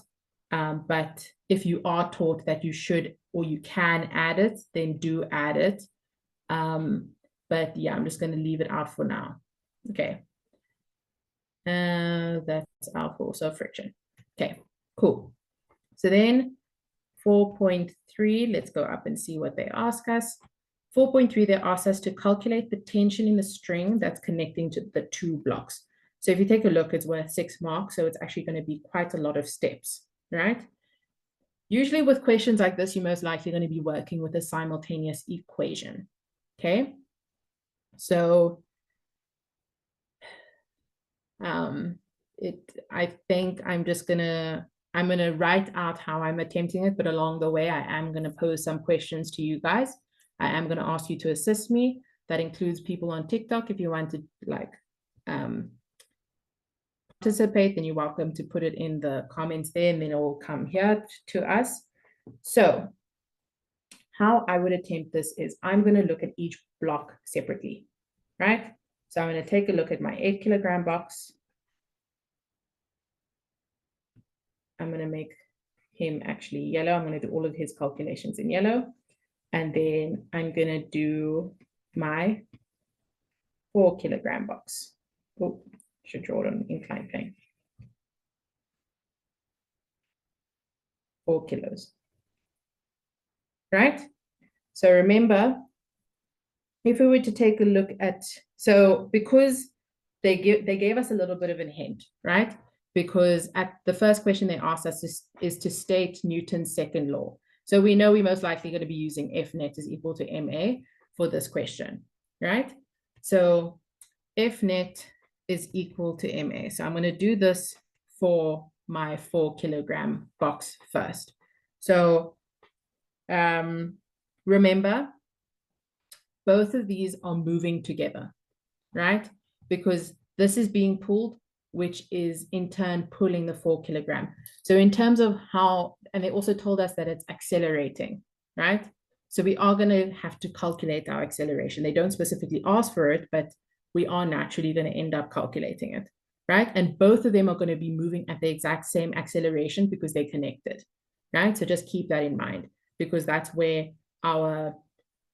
S1: But if you are taught that you should or you can add it, then do add it. But yeah, I'm just going to leave it out for now. Okay. That's our force of friction. Okay, cool. So then 4.3, let's go up and see what they ask us. 4.3, they ask us to calculate the tension in the string that's connecting to the two blocks. So if you take a look, it's worth 6 marks. So it's actually going to be quite a lot of steps, right? Usually with questions like this, you're most likely going to be working with a simultaneous equation, okay? So I think I'm gonna write out how I'm attempting it, but along the way, I am gonna pose some questions to you guys. I am gonna ask you to assist me. That includes people on TikTok. If you want to like participate, then you're welcome to put it in the comments there, and then it will come here to us. So how I would attempt this is I'm gonna look at each block separately, right? So I'm gonna take a look at my 8 kilogram box. I'm going to make him actually yellow. I'm going to do all of his calculations in yellow. And then I'm going to do my 4 kilogram box. Oh, should draw it on inclined plane. 4 kilos. Right? So remember, if we were to take a look at, so because they gave us a little bit of a hint, right? Because at the first question they asked us is to state Newton's second law. So we know we're most likely going to be using F net is equal to MA for this question, right? So F net is equal to MA. So I'm going to do this for my 4 kilogram box first. So remember, both of these are moving together, right? Because this is being pulled, which is in turn pulling the 4 kilogram. So in terms of how, and they also told us that it's accelerating, right? So we are going to have to calculate our acceleration. They don't specifically ask for it, but we are naturally going to end up calculating it, right? And both of them are going to be moving at the exact same acceleration because they're connected, right? So just keep that in mind because that's where our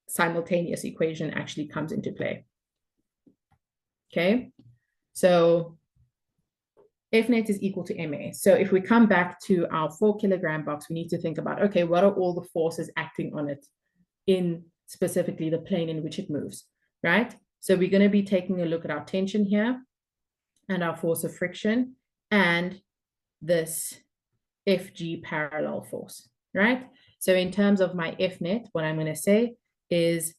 S1: simultaneous equation actually comes into play. Okay, so F net is equal to MA. So if we come back to our 4 kilogram box, we need to think about, okay, what are all the forces acting on it in specifically the plane in which it moves, right? So we're going to be taking a look at our tension here and our force of friction and this FG parallel force, right? So in terms of my F net, what I'm going to say is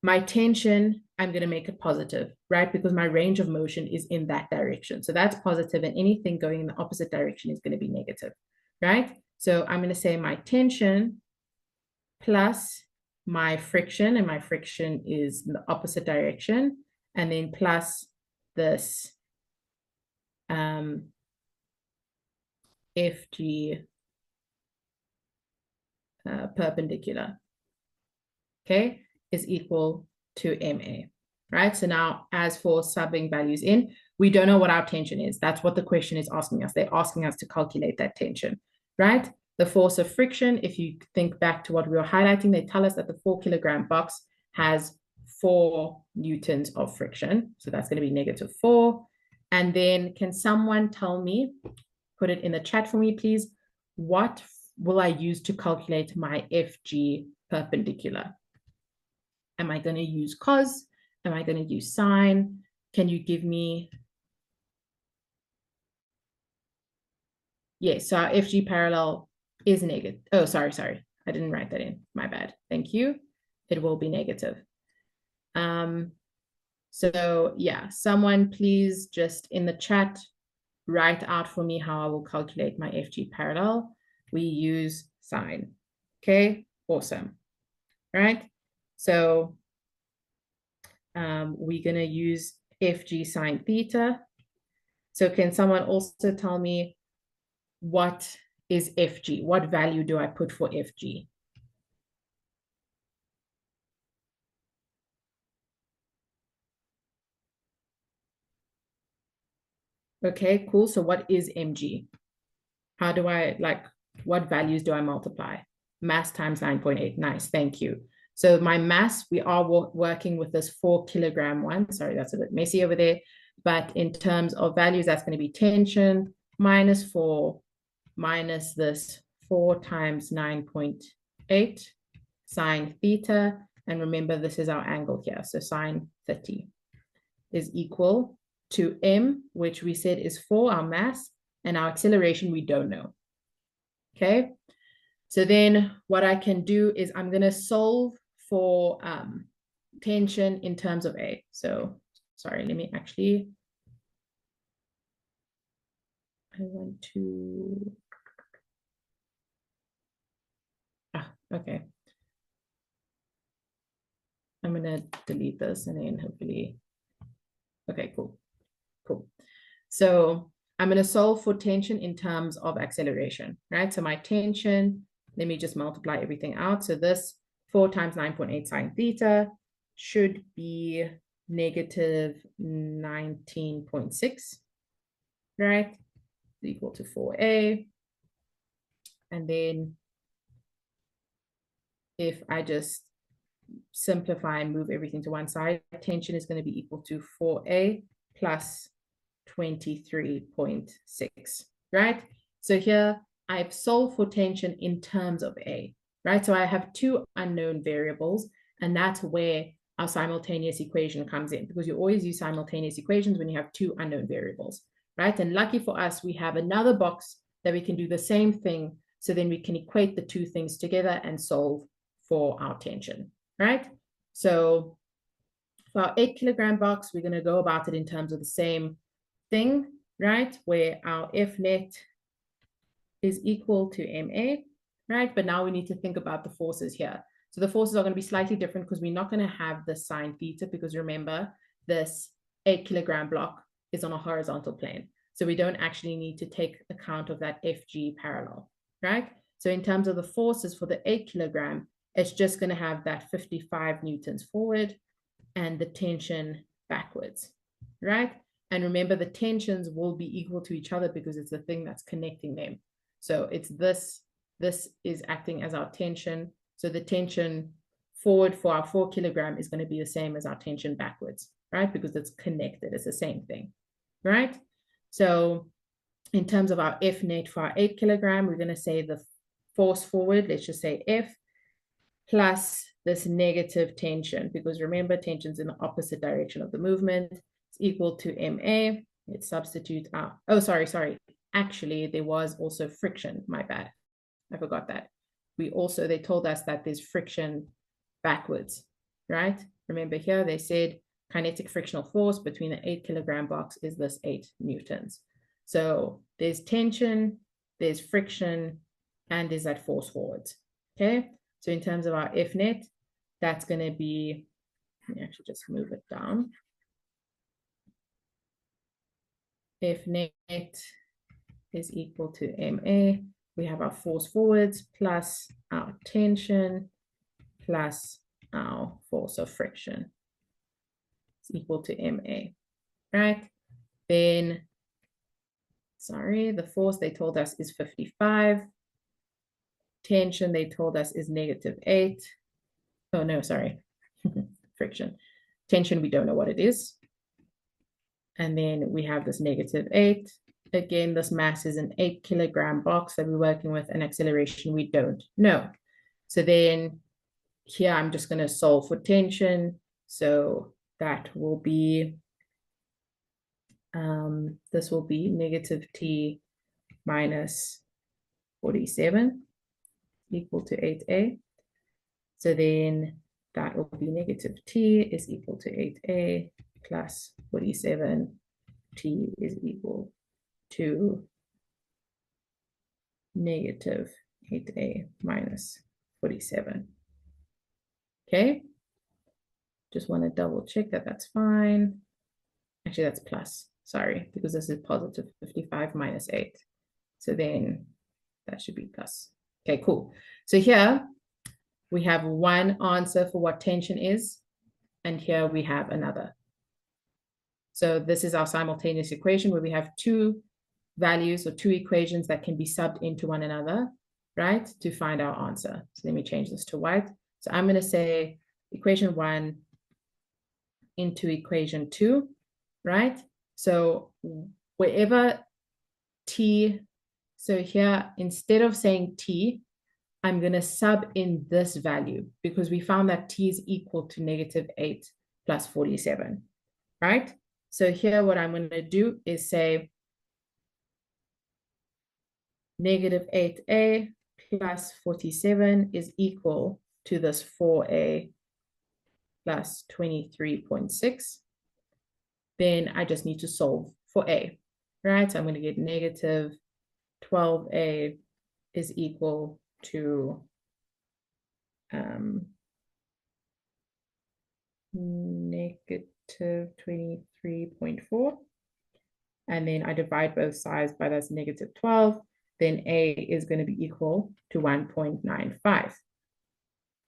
S1: my tension, I'm going to make it positive, right? Because my range of motion is in that direction. So that's positive, and anything going in the opposite direction is going to be negative, right? So I'm going to say my tension plus my friction, and my friction is in the opposite direction, and then plus this FG perpendicular, okay, is equal to MA, right? So now as for subbing values in, we don't know what our tension is. That's what the question is asking us. They're asking us to calculate that tension, right? The force of friction, if you think back to what we were highlighting, they tell us that the 4 kilogram box has 4 newtons of friction. So that's going to be -4. And then can someone tell me, put it in the chat for me, please, what will I use to calculate my FG perpendicular? Am I going to use cos? Am I going to use sine? Can you give me? Yes, so our FG parallel is negative. Oh, sorry. I didn't write that in. My bad. Thank you. It will be negative. So yeah, someone please just in the chat write out for me how I will calculate my FG parallel. We use sine. Okay, awesome. Right? So we're going to use FG sine theta. So can someone also tell me what is FG? What value do I put for FG? Okay, cool. So what is mg? How do I, like, what values do I multiply? Mass times 9.8. Nice, thank you. So my mass, we are working with this 4 kilogram one. Sorry, that's a bit messy over there. But in terms of values, that's going to be tension -4 minus this 4 times 9.8 sine theta. And remember, this is our angle here. So sine 30 is equal to m, which we said is 4, our mass, and our acceleration we don't know. Okay, so then what I can do is I'm going to solve for tension in terms of A. So sorry, let me actually, I want to, okay. I'm going to delete this and then hopefully, okay, cool. So I'm going to solve for tension in terms of acceleration, right? So my tension, let me just multiply everything out. So this 4 times 9.8 sine theta should be -19.6, right? Equal to 4a. And then if I just simplify and move everything to one side, tension is going to be equal to 4a plus 23.6, right? So here I've solved for tension in terms of A, right? So I have 2 unknown variables, and that's where our simultaneous equation comes in, because you always use simultaneous equations when you have 2 unknown variables, right? And lucky for us, we have another box that we can do the same thing. So then we can equate the 2 things together and solve for our tension, right? So for our 8 kilogram box, we're going to go about it in terms of the same thing, right? Where our F net is equal to MA, right? But now we need to think about the forces here. So the forces are going to be slightly different because we're not going to have the sine theta, because remember, this 8 kilogram block is on a horizontal plane. So we don't actually need to take account of that FG parallel, right? So in terms of the forces for the 8 kilogram, it's just going to have that 55 newtons forward and the tension backwards, right? And remember, the tensions will be equal to each other because it's the thing that's connecting them. So it's this is acting as our tension. So the tension forward for our 4 kilogram is going to be the same as our tension backwards, right? Because it's connected, it's the same thing, right? So in terms of our F net for our 8 kilogram, we're going to say the force forward, let's just say F, plus this negative tension, because remember, tension's in the opposite direction of the movement. It's equal to MA. Let's substitute out. Oh, sorry. Actually, there was also friction. My bad. I forgot that. They told us that there's friction backwards, right? Remember here, they said kinetic frictional force between the 8 kilogram box is this 8 newtons. So there's tension, there's friction, and there's that force forwards. Okay, so in terms of our F net, that's going to be, let me actually just move it down. F net is equal to MA. We have our force forwards plus our tension plus our force of friction. It's equal to MA, right? Then, sorry, the force they told us is 55. Tension they told us is -8. Oh, no, sorry. Friction. Tension, we don't know what it is. And then we have this -8. Again, this mass is an 8 kilogram box that we're working with, and acceleration we don't know. So then here I'm just going to solve for tension. So that will be, this will be -t minus 47 equal to 8a. So then that will be -t is equal to 8a plus 47. T is equal to -8a minus 47. Okay, just want to double check that that's fine. Actually, that's plus, sorry, because this is positive 55 minus 8. So then that should be plus. Okay, cool. So here we have one answer for what tension is, and here we have another. So this is our simultaneous equation where we have two values or two equations that can be subbed into one another, right, to find our answer. So let me change this to white. So I'm going to say equation 1 into equation 2, right? So wherever t, so here, instead of saying t, I'm going to sub in this value because we found that t is equal to -8 plus 47, right? So here what I'm going to do is say -8a plus 47 is equal to this 4a plus 23.6. Then I just need to solve for a, right? So I'm going to get -12a is equal to -23.4. And then I divide both sides by that's -12. Then a is going to be equal to 1.95.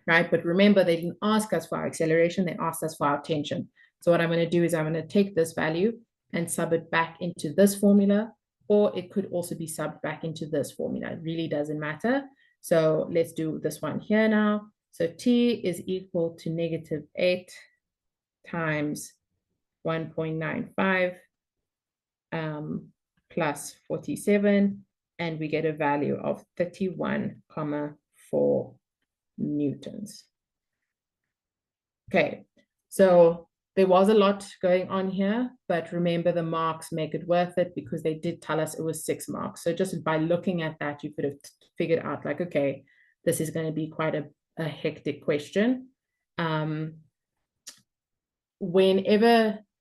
S1: Right? But remember, they didn't ask us for our acceleration, they asked us for our tension. So what I'm going to do is I'm going to take this value and sub it back into this formula, or it could also be subbed back into this formula. It really doesn't matter. So let's do this one here now. So t is equal to -8 times 1.95 plus 47, and we get a value of 31,4 newtons. Okay, so there was a lot going on here, but remember the marks make it worth it because they did tell us it was 6 marks. So just by looking at that, you could have figured out like, okay, this is going to be quite a hectic question.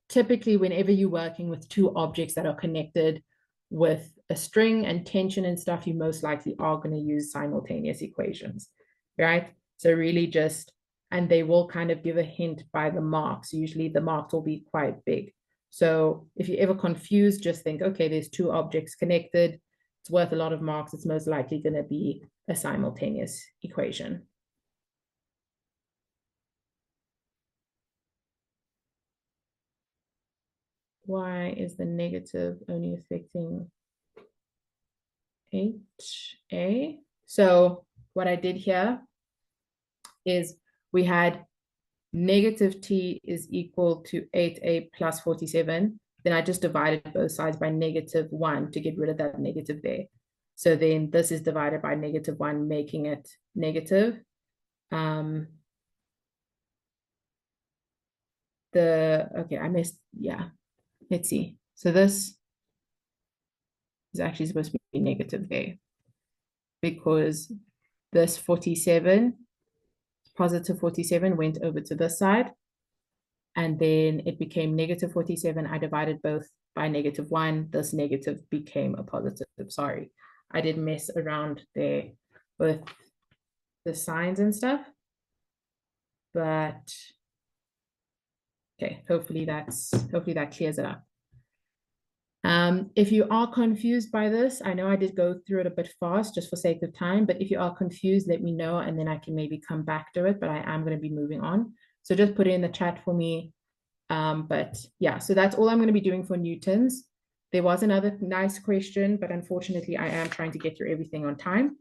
S1: Typically, whenever you're working with two objects that are connected with a string and tension and stuff, you most likely are going to use simultaneous equations, right? So really just, and they will kind of give a hint by the marks. Usually the marks will be quite big. So if you're ever confused, just think, okay, there's two objects connected. It's worth a lot of marks. It's most likely going to be a simultaneous equation. Why is the negative only affecting HA? So what I did here is we had -t is equal to 8a plus 47. then I just divided both sides by -1 to get rid of that negative there. So then this is divided by -1, making it negative. Okay, I missed, yeah, let's see. So this is actually supposed to be negative there because this 47, positive 47 went over to this side, and then it became -47. I divided both by -1. This negative became a positive. Sorry, I did mess around there with the signs and stuff, but okay, hopefully that clears it up. If you are confused by this, I know I did go through it a bit fast just for sake of time, but if you are confused, let me know and then I can maybe come back to it, but I am going to be moving on. So just put it in the chat for me. But yeah, so that's all I'm going to be doing for Newtons. There was another nice question, but unfortunately I am trying to get through everything on time.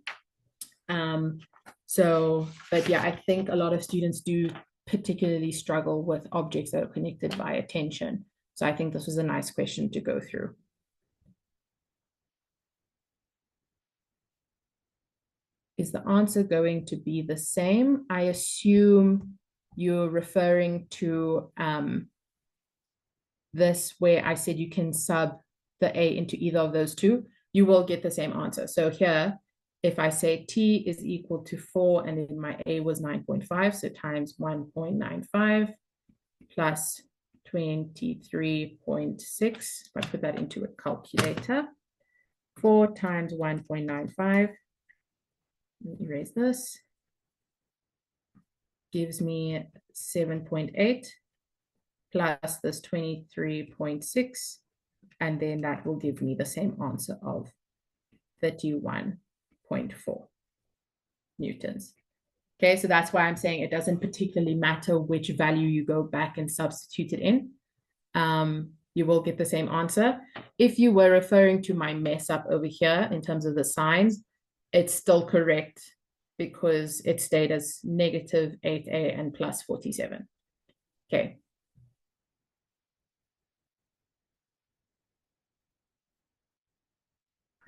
S1: But yeah, I think a lot of students do particularly struggle with objects that are connected via tension. So I think this was a nice question to go through. Is the answer going to be the same? I assume you're referring to this where I said you can sub the A into either of those two. You will get the same answer. So here, if I say T is equal to 4 and then my A was 9.5, so times 1.95 plus 23.6. If I put that into a calculator, 4 times 1.95, let me erase this, gives me 7.8 plus this 23.6, and then that will give me the same answer of 31.4 newtons. Okay, so that's why I'm saying it doesn't particularly matter which value you go back and substitute it in. You will get the same answer. If you were referring to my mess up over here in terms of the signs, it's still correct because it stayed as -8A and plus 47. Okay.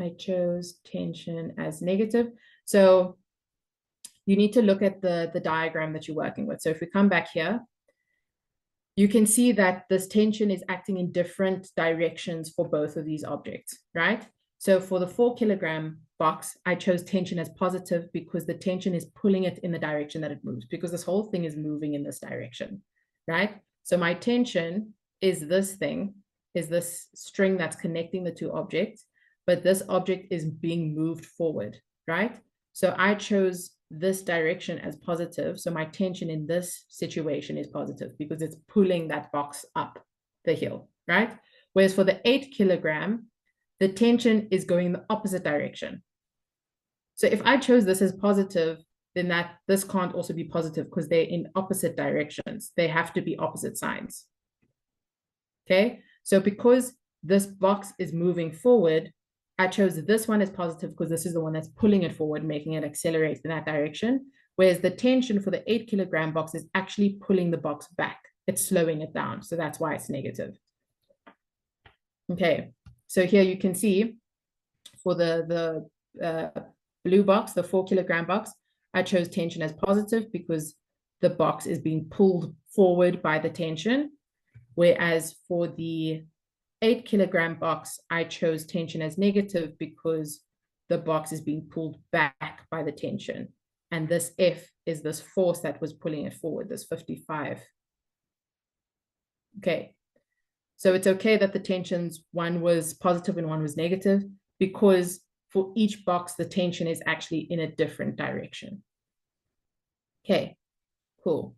S1: I chose tension as negative. So you need to look at the diagram that you're working with. So if we come back here, you can see that this tension is acting in different directions for both of these objects, right? So for the 4 kilogram box, I chose tension as positive because the tension is pulling it in the direction that it moves, because this whole thing is moving in this direction, right? So my tension is this thing, is this string that's connecting the two objects, but this object is being moved forward, right? So I chose this direction as positive. So my tension in this situation is positive because it's pulling that box up the hill, right? Whereas for the 8 kilogram, the tension is going the opposite direction. So if I chose this as positive, then this can't also be positive because they're in opposite directions. They have to be opposite signs. Okay, so because this box is moving forward, I chose this one as positive because this is the one that's pulling it forward, making it accelerate in that direction. Whereas the tension for the 8 kilogram box is actually pulling the box back. It's slowing it down. So that's why it's negative. Okay, so here you can see for the blue box, the 4 kilogram box, I chose tension as positive because the box is being pulled forward by the tension. Whereas for the 8 kilogram box, I chose tension as negative because the box is being pulled back by the tension. And this F is this force that was pulling it forward, this 55. Okay, so it's okay that the tensions, one was positive and one was negative, because for each box, the tension is actually in a different direction. Okay, cool.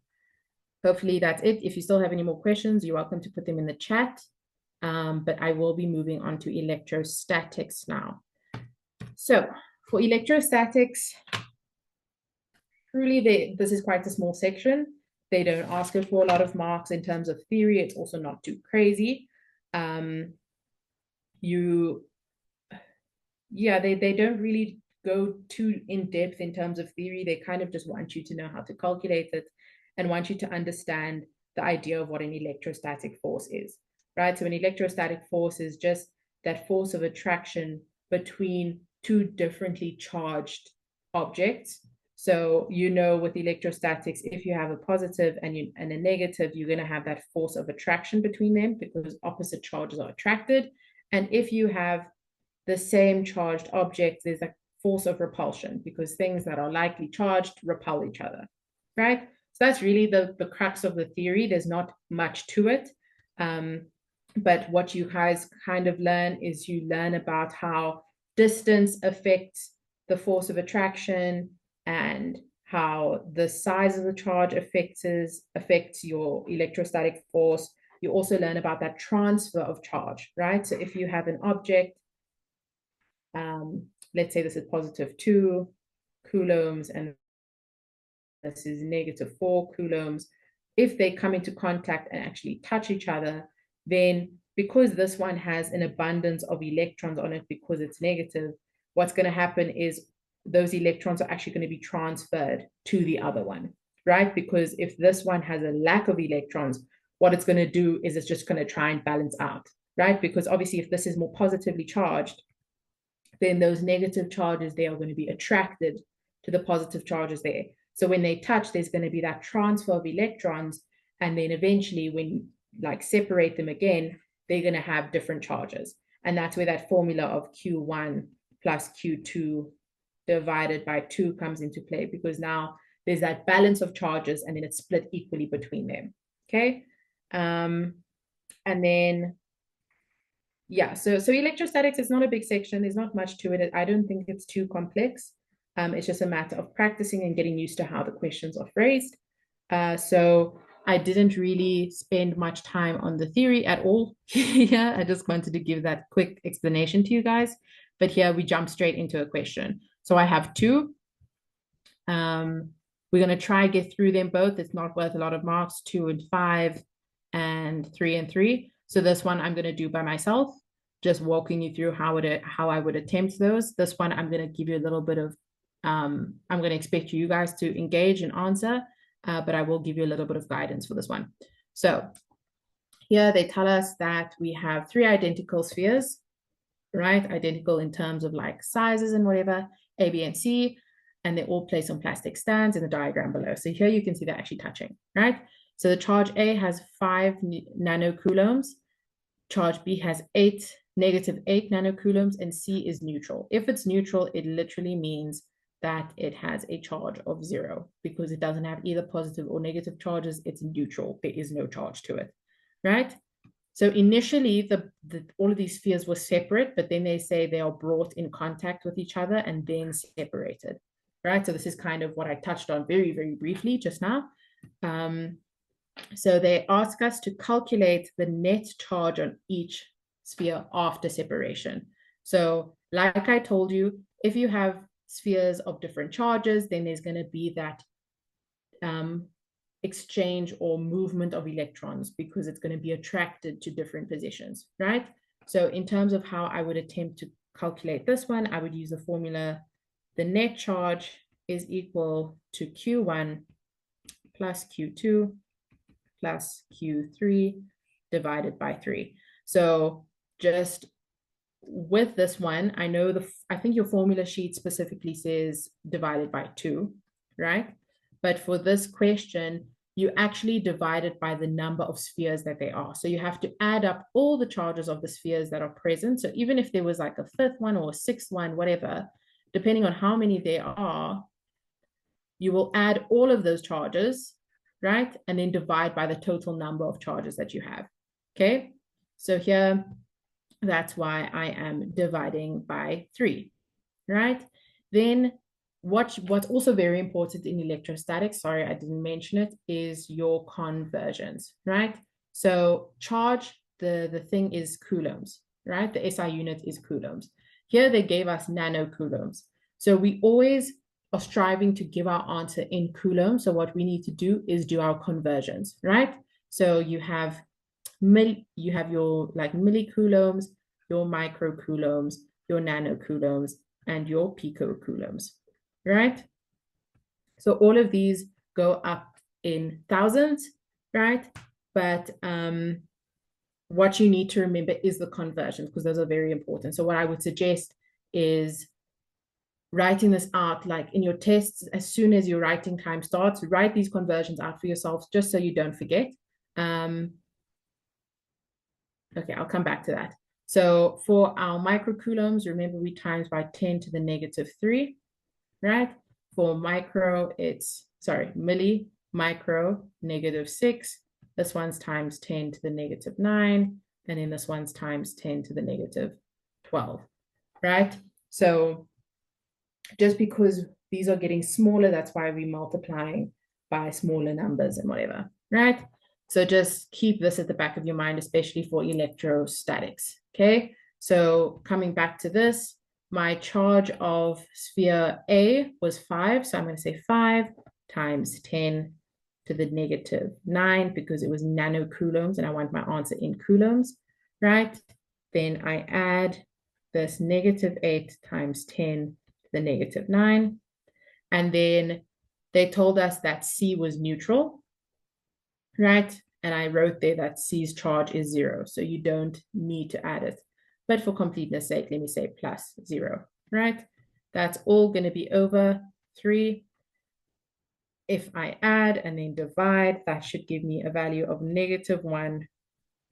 S1: Hopefully that's it. If you still have any more questions, you're welcome to put them in the chat. But I will be moving on to electrostatics now. So for electrostatics, truly this is quite a small section. They don't ask it for a lot of marks in terms of theory. It's also not too crazy. They don't really go too in depth in terms of theory. They kind of just want you to know how to calculate it and want you to understand the idea of what an electrostatic force is. right? So an electrostatic force is just that force of attraction between two differently charged objects. So, with electrostatics, if you have a positive and a negative, you're going to have that force of attraction between them because opposite charges are attracted. And if you have the same charged objects, there's a force of repulsion because things that are lightly charged repel each other, right? So that's really the crux of the theory. There's not much to it. But what you guys kind of learn is you learn about how distance affects the force of attraction and how the size of the charge affects your electrostatic force. You also learn about that transfer of charge, right? So if you have an object, let's say this is positive 2 coulombs and this is negative 4 coulombs. If they come into contact and actually touch each other, then because this one has an abundance of electrons on it because it's negative, what's going to happen is those electrons are actually going to be transferred to the other one, right? Because if this one has a lack of electrons, what it's going to do is it's just going to try and balance out, right? Because obviously if this is more positively charged, then those negative charges, they are going to be attracted to the positive charges there. So when they touch, there's going to be that transfer of electrons. And then eventually when you separate them again, they're going to have different charges. And that's where that formula of Q1 plus Q2 divided by 2 comes into play, because now there's that balance of charges and then it's split equally between them. Okay. And then yeah, so electrostatics is not a big section. There's not much to it. I don't think it's too complex. It's just a matter of practicing and getting used to how the questions are phrased. So I didn't really spend much time on the theory at all. Yeah, I just wanted to give that quick explanation to you guys. But here we jump straight into a question. So I have two. We're going to try get through them both. It's not worth a lot of marks, 2 and 5 and 3 and 3. So this one I'm going to do by myself, just walking you through how I would attempt those. This one I'm going to give you a little bit of, I'm going to expect you guys to engage and answer, but I will give you a little bit of guidance for this one. So here they tell us that we have 3 identical spheres, right? Identical in terms of sizes and whatever, A, B, and C, and they're all placed on plastic stands in the diagram below. So here you can see they're actually touching, right? So the charge A has 5 nanocoulombs, charge B has negative 8 nanocoulombs, and C is neutral. If it's neutral, it literally means that it has a charge of 0 because it doesn't have either positive or negative charges. It's neutral. There is no charge to it, right? So initially, all of these spheres were separate, but then they say they are brought in contact with each other and then separated, right? So this is kind of what I touched on very, very briefly just now. So they ask us to calculate the net charge on each sphere after separation. So like I told you, if you have spheres of different charges, then there's going to be that exchange or movement of electrons because it's going to be attracted to different positions, right? So in terms of how I would attempt to calculate this one, I would use the formula, the net charge is equal to Q1 plus Q2 plus Q3 divided by 3. So just with this one, I think your formula sheet specifically says divided by 2, right? But for this question, you actually divide it by the number of spheres that there are. So you have to add up all the charges of the spheres that are present. So even if there was a 5th one or a 6th one, whatever, depending on how many there are, you will add all of those charges, right? And then divide by the total number of charges that you have, okay? So here, that's why I am dividing by 3, right? Then what's also very important in electrostatics, sorry, I didn't mention it, is your conversions, right? So charge, the thing is coulombs, right? The SI unit is coulombs. Here they gave us nanocoulombs. So we always are striving to give our answer in coulombs. So what we need to do is do our conversions, right? So you have your millicoulombs, your microcoulombs, your nanocoulombs, and your picocoulombs, right? So all of these go up in thousands, right? But what you need to remember is the conversions, because those are very important. So what I would suggest is writing this out, like in your tests, as soon as your writing time starts, write these conversions out for yourselves, just so you don't forget. Okay, I'll come back to that. So for our microcoulombs, remember we times by 10 to the negative 3, right? For micro, it's, sorry, milli, micro, negative 6. This one's times 10 to the negative 9. And then this one's times 10 to the negative 12, right? So just because these are getting smaller, that's why we're multiplying by smaller numbers and whatever, right? So just keep this at the back of your mind, especially for electrostatics, okay? So coming back to this, my charge of sphere A was 5, so I'm going to say 5 times 10 to the negative 9, because it was nanocoulombs, and I want my answer in coulombs, right? Then I add this negative 8 times 10 the negative 9. And then they told us that C was neutral, right? And I wrote there that C's charge is 0. So you don't need to add it. But for completeness sake, let me say plus 0, right? That's all going to be over 3. If I add and then divide, that should give me a value of negative 1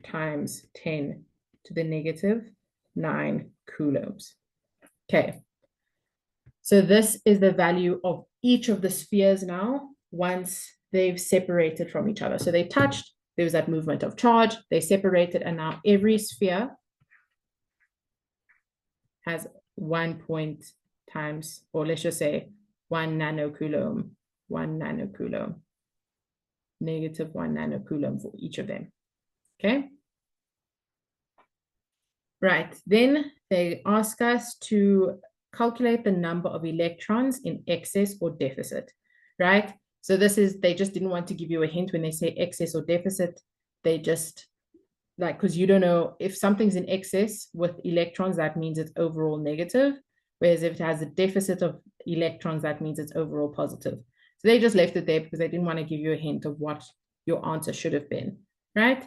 S1: times 10 to the negative 9 coulombs. Okay. So this is the value of each of the spheres now once they've separated from each other. So they touched, there was that movement of charge, they separated, and now every sphere has 1 point times, or let's just say 1 nanocoulomb, negative 1 nanocoulomb for each of them. Okay. Right, then they ask us to calculate the number of electrons in excess or deficit, right? So this is, they just didn't want to give you a hint when they say excess or deficit. They just, like, because you don't know if something's in excess with electrons, that means it's overall negative. Whereas if it has a deficit of electrons, that means it's overall positive. So they just left it there because they didn't want to give you a hint of what your answer should have been, right?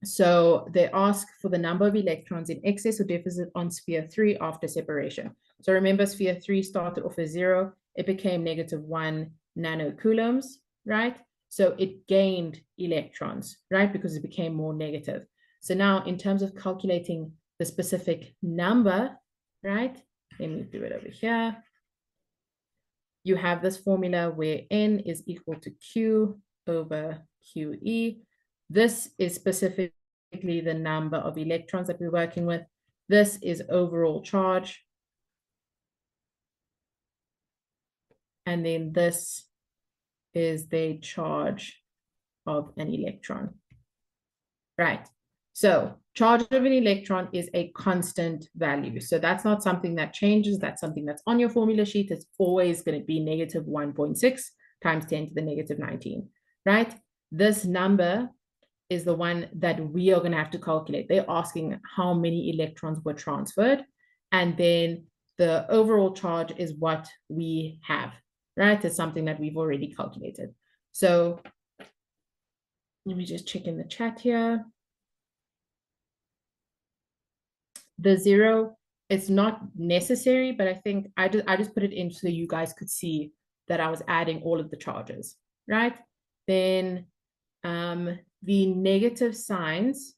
S1: So they ask for the number of electrons in excess or deficit on sphere 3 after separation. So remember, sphere 3 started off as 0. It became negative 1 nanocoulombs, right? So it gained electrons, right? Because it became more negative. So now in terms of calculating the specific number, right? Let me do it over here. You have this formula where N is equal to Q over QE. This is specifically the number of electrons that we're working with. This is overall charge. And then this is the charge of an electron. Right. So charge of an electron is a constant value. So that's not something that changes. That's something that's on your formula sheet. It's always going to be negative 1.6 times 10 to the negative 19, right? This number is the one that we are going to have to calculate. They're asking how many electrons were transferred. And then the overall charge is what we have, right? It's something that we've already calculated. So let me just check in the chat here. The 0, it's not necessary, but I think I just put it in so you guys could see that I was adding all of the charges, right? Then the negative signs.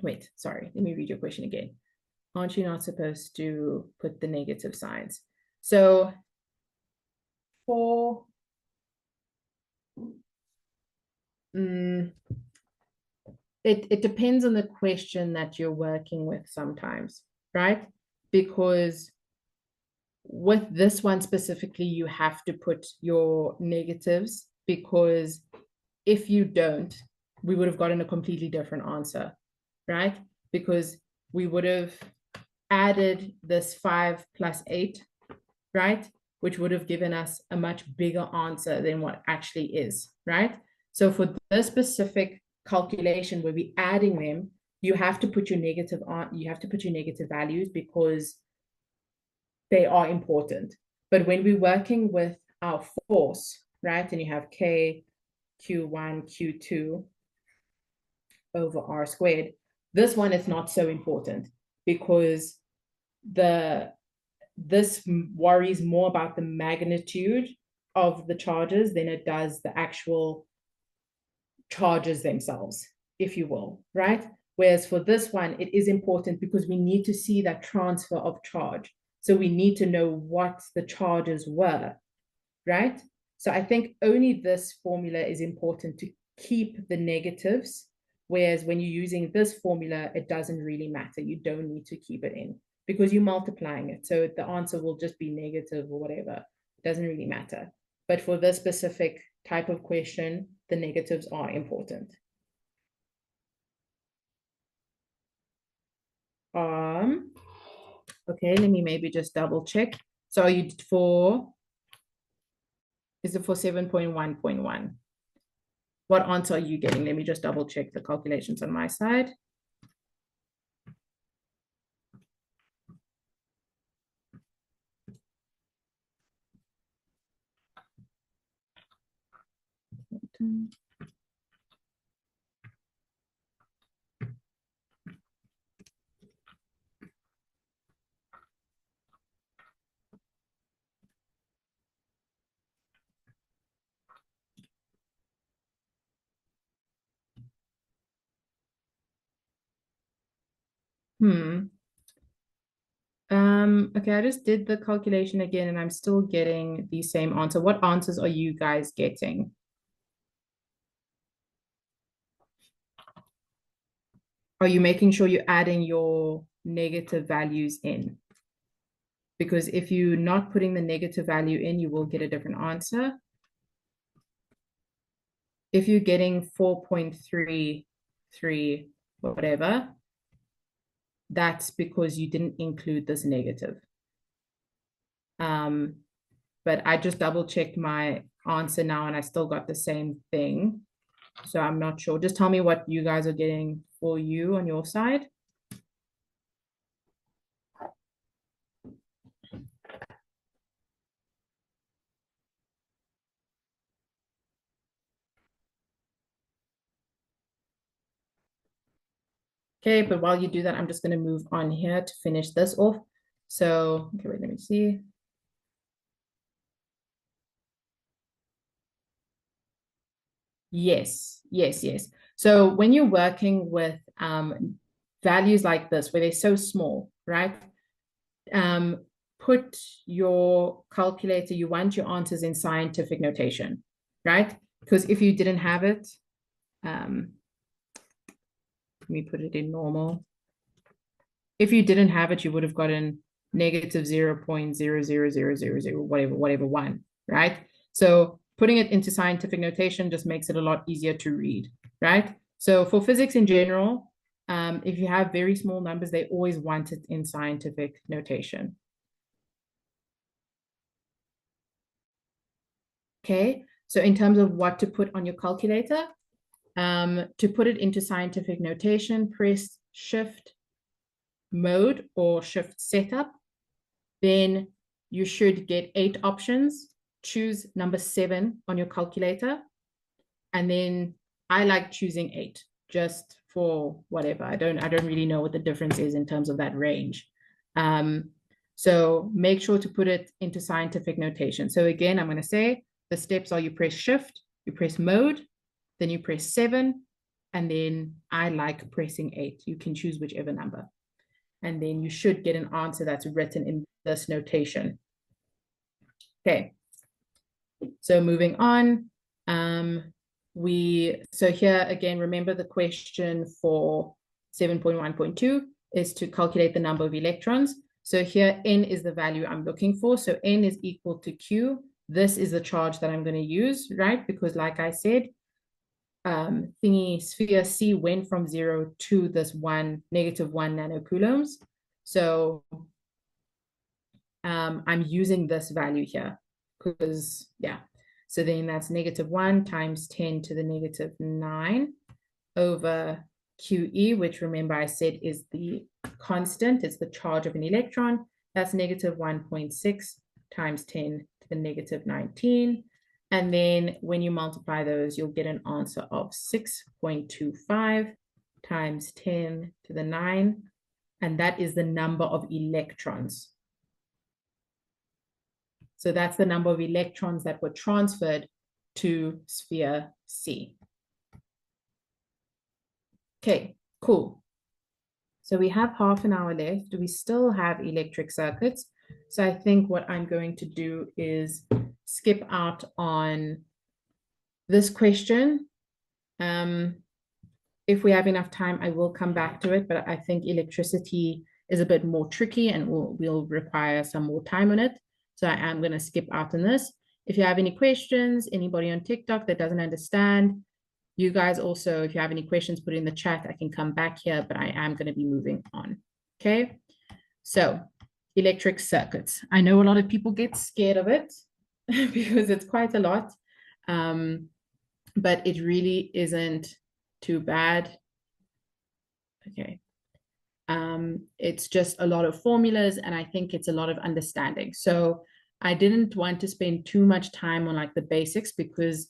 S1: Wait, sorry, let me read your question again. Aren't you not supposed to put the negative signs? So for it depends on the question that you're working with sometimes, right? Because with this one specifically, you have to put your negatives, because if you don't, we would have gotten a completely different answer, right? Because we would have added this 5 plus 8, right? Which would have given us a much bigger answer than what actually is, right? So for this specific calculation where we're adding them, you have to put your negative on, you have to put your negative values because they are important. But when we're working with our force, right, and you have K, Q1, Q2, over r squared. This one is not so important because this worries more about the magnitude of the charges than it does the actual charges themselves, if you will, right? Whereas for this one, it is important because we need to see that transfer of charge. So we need to know what the charges were, right? So I think only this formula is important to keep the negatives, whereas when you're using this formula, it doesn't really matter. You don't need to keep it in because you're multiplying it. So the answer will just be negative or whatever. It doesn't really matter. But for this specific type of question, the negatives are important. Okay, let me maybe just double check. So are you for, is it for 7.1.1? What answer are you getting? Let me just double check the calculations on my side. Okay, I just did the calculation again and I'm still getting the same answer. What answers are you guys getting? Are you making sure you're adding your negative values in? Because if you're not putting the negative value in, you will get a different answer. If you're getting 4.33, whatever, that's because you didn't include this negative. But I just double checked my answer now and I still got the same thing. So I'm not sure. Just tell me what you guys are getting for you on your side. Okay, but while you do that, I'm just going to move on here to finish this off. So, okay, wait, let me see. Yes, yes, yes. So when you're working with values like this, where they're so small, right? Put your calculator, you want your answers in scientific notation, right? Because if you didn't have it, let me put it in normal. If you didn't have it, you would have gotten negative 0.00000, whatever, one, right? So putting it into scientific notation just makes it a lot easier to read, right? So for physics in general, if you have very small numbers, they always want it in scientific notation. Okay, so in terms of what to put on your calculator, to put it into scientific notation, press Shift Mode or Shift Setup. Then you should get 8 options. Choose number 7 on your calculator. And then I like choosing 8 just for whatever. I don't really know what the difference is in terms of that range. So make sure to put it into scientific notation. So again, I'm going to say the steps are you press Shift, you press Mode, then you press 7, and then I like pressing 8. You can choose whichever number. And then you should get an answer that's written in this notation. Okay, so moving on. So here again, remember the question for 7.1.2 is to calculate the number of electrons. So here n is the value I'm looking for. So n is equal to q. This is the charge that I'm going to use, right? Because like I said, sphere C went from 0 to this negative 1 nanocoulombs. So I'm using this value here because, yeah. So then that's negative 1 times 10 to the negative 9 over QE, which remember I said is the constant. It's the charge of an electron. That's negative 1.6 times 10 to the negative 19. And then when you multiply those, you'll get an answer of 6.25. times 10 to the 9, and that is the number of electrons. So that's the number of electrons that were transferred to sphere C. Okay, cool. So we have half an hour left. We still have electric circuits. So I think what I'm going to do is skip out on this question. If we have enough time, I will come back to it, but I think electricity is a bit more tricky and will require some more time on it. So I am going to skip out on this. If you have any questions, anybody on TikTok that doesn't understand, you guys also, if you have any questions, put it in the chat. I can come back here, but I am going to be moving on. Okay. So electric circuits. I know a lot of people get scared of it because it's quite a lot. But it really isn't too bad. Okay. It's just a lot of formulas, and I think it's a lot of understanding. So I didn't want to spend too much time on like the basics because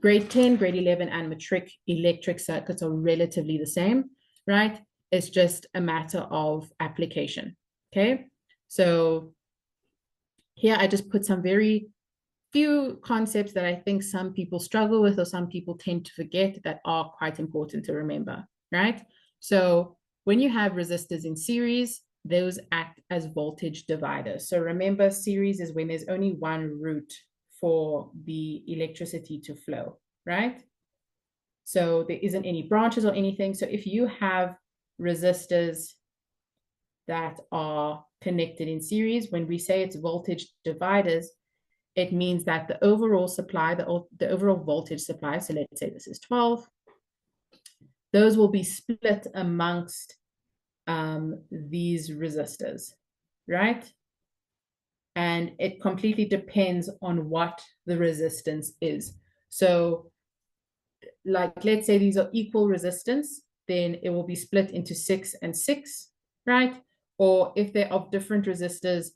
S1: grade 10, grade 11, and matric electric circuits are relatively the same, right? It's just a matter of application. Okay. So here I just put some very few concepts that I think some people struggle with or some people tend to forget that are quite important to remember, right? So when you have resistors in series, those act as voltage dividers. So remember, series is when there's only one route for the electricity to flow, right? So there isn't any branches or anything. So if you have resistors that are connected in series, when we say it's voltage dividers, it means that the overall supply, the overall voltage supply, so let's say this is 12, those will be split amongst these resistors, right? And it completely depends on what the resistance is. So like, let's say these are equal resistance, then it will be split into 6 and 6, right? Or if they're of different resistors,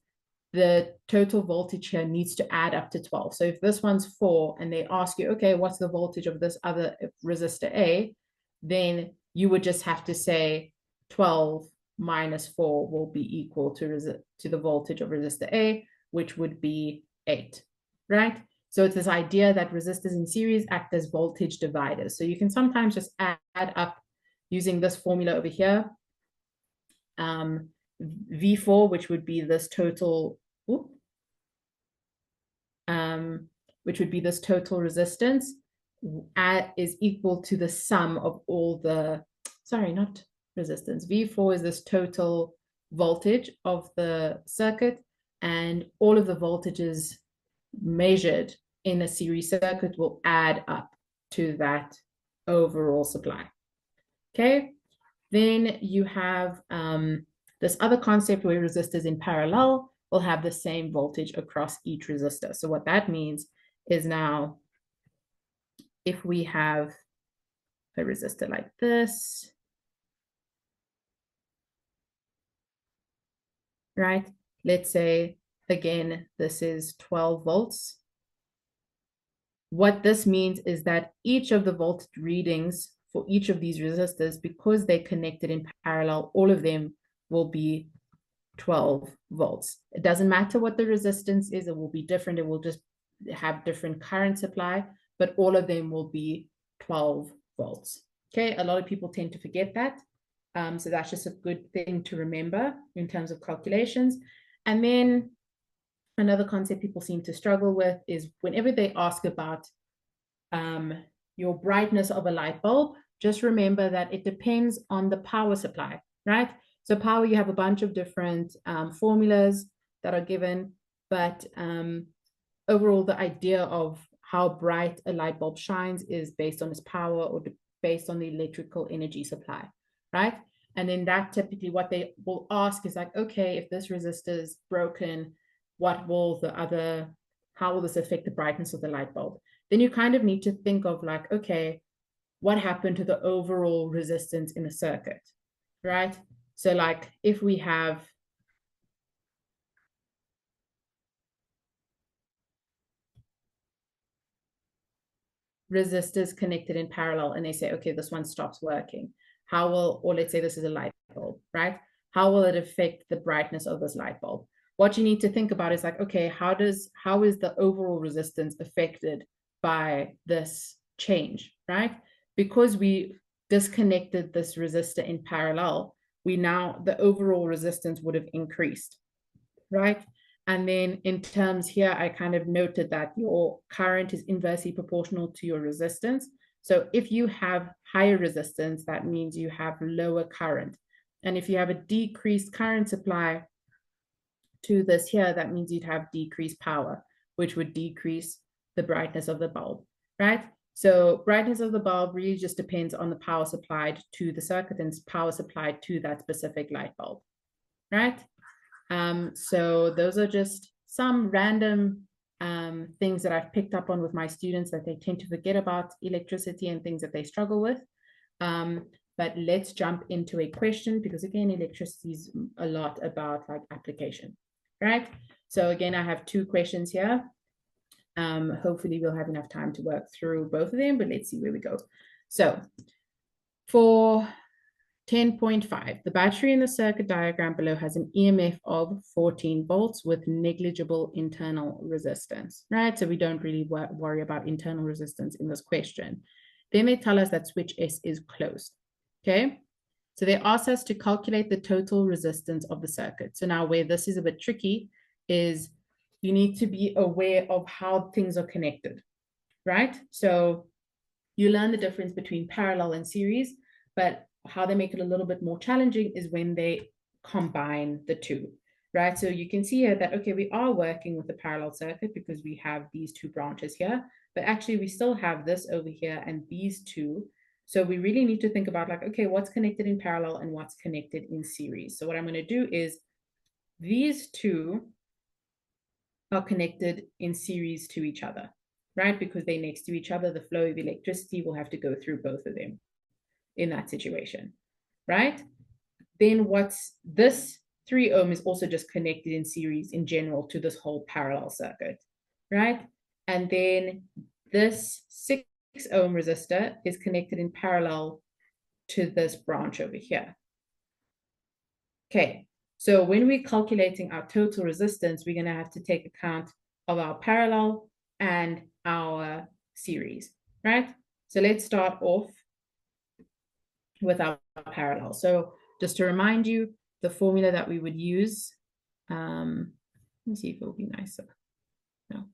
S1: the total voltage here needs to add up to 12. So if this one's 4 and they ask you, okay, what's the voltage of this other resistor A, then you would just have to say 12 minus 4 will be equal to the voltage of resistor A, which would be 8, right? So it's this idea that resistors in series act as voltage dividers. So you can sometimes just add up using this formula over here. V4, which would be this total, which would be this total resistance, is equal to the sum of all the, sorry, not resistance. V4 is this total voltage of the circuit, and all of the voltages measured in a series circuit will add up to that overall supply. Okay, then you have this other concept where resistors in parallel will have the same voltage across each resistor. So what that means is now if we have a resistor like this, right? Let's say, again, this is 12 volts. What this means is that each of the voltage readings for each of these resistors, because they're connected in parallel, all of them will be 12 volts. It doesn't matter what the resistance is, it will be different. It will just have different current supply, but all of them will be 12 volts. Okay, a lot of people tend to forget that. So that's just a good thing to remember in terms of calculations. And then another concept people seem to struggle with is whenever they ask about your brightness of a light bulb, just remember that it depends on the power supply, right? So power, you have a bunch of different formulas that are given, but overall, the idea of how bright a light bulb shines is based on its power or based on the electrical energy supply, right? And then that typically what they will ask is like, okay, if this resistor is broken, what will how will this affect the brightness of the light bulb? Then you kind of need to think of like, okay, what happened to the overall resistance in the circuit, right? So like if we have resistors connected in parallel and they say, okay, this one stops working. how will, or let's say this is a light bulb, right? How will it affect the brightness of this light bulb? What you need to think about is like, okay, how is the overall resistance affected by this change, right? Because we disconnected this resistor in parallel, the overall resistance would have increased, right? And then in terms here, I kind of noted that your current is inversely proportional to your resistance. So if you have higher resistance, that means you have lower current. And if you have a decreased current supply to this here, that means you'd have decreased power, which would decrease the brightness of the bulb, right? So brightness of the bulb really just depends on the power supplied to the circuit and power supplied to that specific light bulb, right? So those are just some random things that I've picked up on with my students that they tend to forget about electricity and things that they struggle with. But let's jump into a question, because again, electricity is a lot about like application, right? So again, I have 2 questions here. Hopefully we'll have enough time to work through both of them, but let's see where we go. So for 10.5, the battery in the circuit diagram below has an EMF of 14 volts with negligible internal resistance, right? So we don't really worry about internal resistance in this question. Then they tell us that switch S is closed, okay? So they ask us to calculate the total resistance of the circuit. So now where this is a bit tricky is you need to be aware of how things are connected, right? So you learn the difference between parallel and series, but how they make it a little bit more challenging is when they combine the two, right? So you can see here that, okay, we are working with a parallel circuit because we have these 2 branches here, but actually we still have this over here and these 2. So we really need to think about like, okay, what's connected in parallel and what's connected in series. So what I'm going to do is these 2 are connected in series to each other, right? Because they're next to each other, the flow of electricity will have to go through both of them in that situation, right? Then what's this 3 ohm is also just connected in series in general to this whole parallel circuit, right? And then this 6 ohm resistor is connected in parallel to this branch over here. Okay, so when we're calculating our total resistance, we're going to have to take account of our parallel and our series, right? So let's start off with our parallel. So just to remind you, the formula that we would use, let me see if it'll be nicer. No,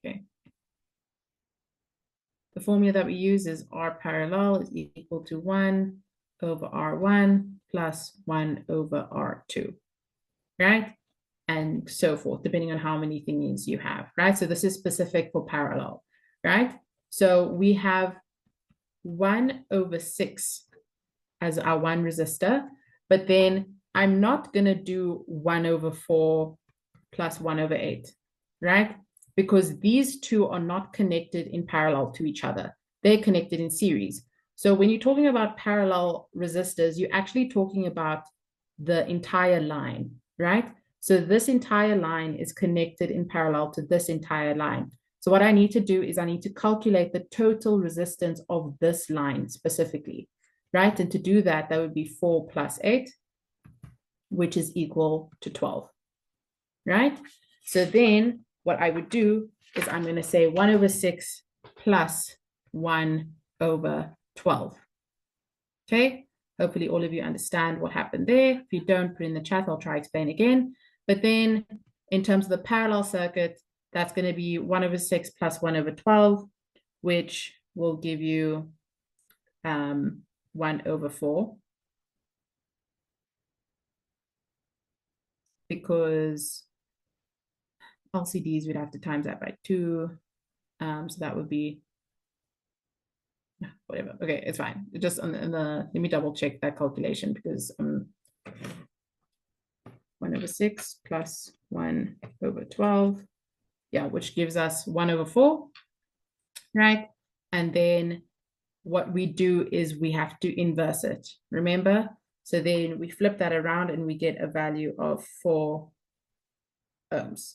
S1: okay. The formula that we use is R parallel is equal to 1 over R1 plus 1 over R2, right? And so forth, depending on how many thingies you have, right? So this is specific for parallel, right? So we have 1 over 6 as our 1 resistor, but then I'm not going to do 1 over 4 plus 1 over 8, right? Because these 2 are not connected in parallel to each other. They're connected in series. So when you're talking about parallel resistors, you're actually talking about the entire line, right? So this entire line is connected in parallel to this entire line. So what I need to do is I need to calculate the total resistance of this line specifically, right? And to do that, that would be 4 plus 8, which is equal to 12, right? So then what I would do is I'm going to say 1 over 6 plus 1 over 12. Okay, hopefully all of you understand what happened there. If you don't, put in the chat, I'll try to explain again. But then in terms of the parallel circuit, that's going to be 1 over 6 plus 1 over 12, which will give you 1 over 4. Because LCDs, we'd have to times that by 2. So that would be, whatever. Okay, it's fine. Just on let me double check that calculation because 1 over 6 plus 1 over 12. Yeah, which gives us 1 over 4, right? And then what we do is we have to inverse it, remember? So then we flip that around and we get a value of 4 ohms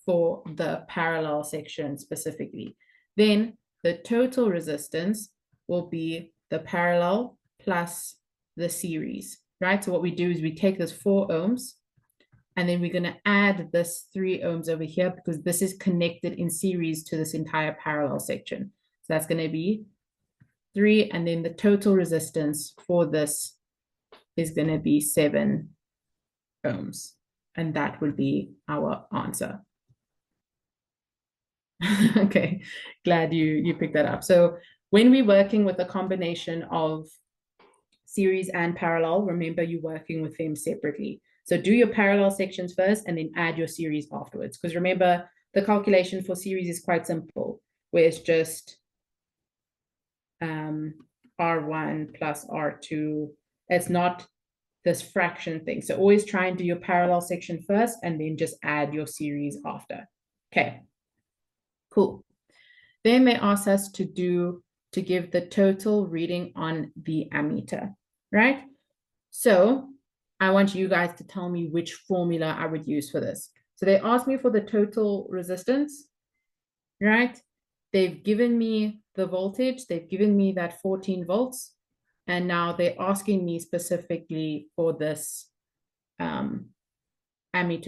S1: for the parallel section specifically. Then the total resistance will be the parallel plus the series, right? So what we do is we take this 4 ohms, and then we're going to add this 3 ohms over here because this is connected in series to this entire parallel section. So that's going to be 3, and then the total resistance for this is going to be 7 ohms. And that would be our answer. Okay, glad you picked that up. So when we're working with a combination of series and parallel, remember you're working with them separately. So do your parallel sections first and then add your series afterwards. Because remember, the calculation for series is quite simple, where it's just R1 plus R2. It's not this fraction thing. So always try and do your parallel section first and then just add your series after. Okay, cool. Then they ask us to give the total reading on the ammeter, right? So I want you guys to tell me which formula I would use for this. So they asked me for the total resistance, right? They've given me the voltage. They've given me that 14 volts. And now they're asking me specifically for this ammeter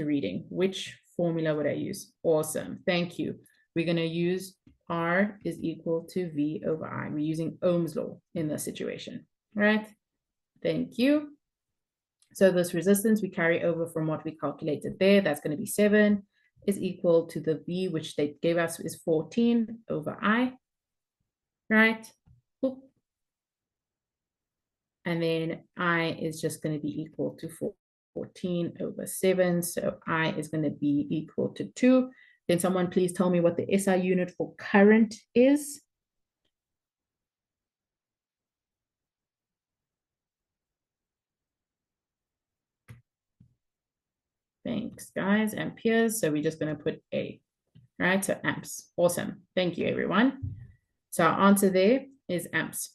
S1: reading. Which formula would I use? Awesome. Thank you. We're going to use R is equal to V over I. We're using Ohm's law in this situation, right? Thank you. So this resistance we carry over from what we calculated there, that's going to be 7 is equal to the V, which they gave us is 14 over I, right? And then I is just going to be equal to 14 over 7. So I is going to be equal to 2. Then someone please tell me what the SI unit for current is. Thanks, guys. Amperes. So we're just going to put A, right? So amps. Awesome. Thank you, everyone. So our answer there is amps,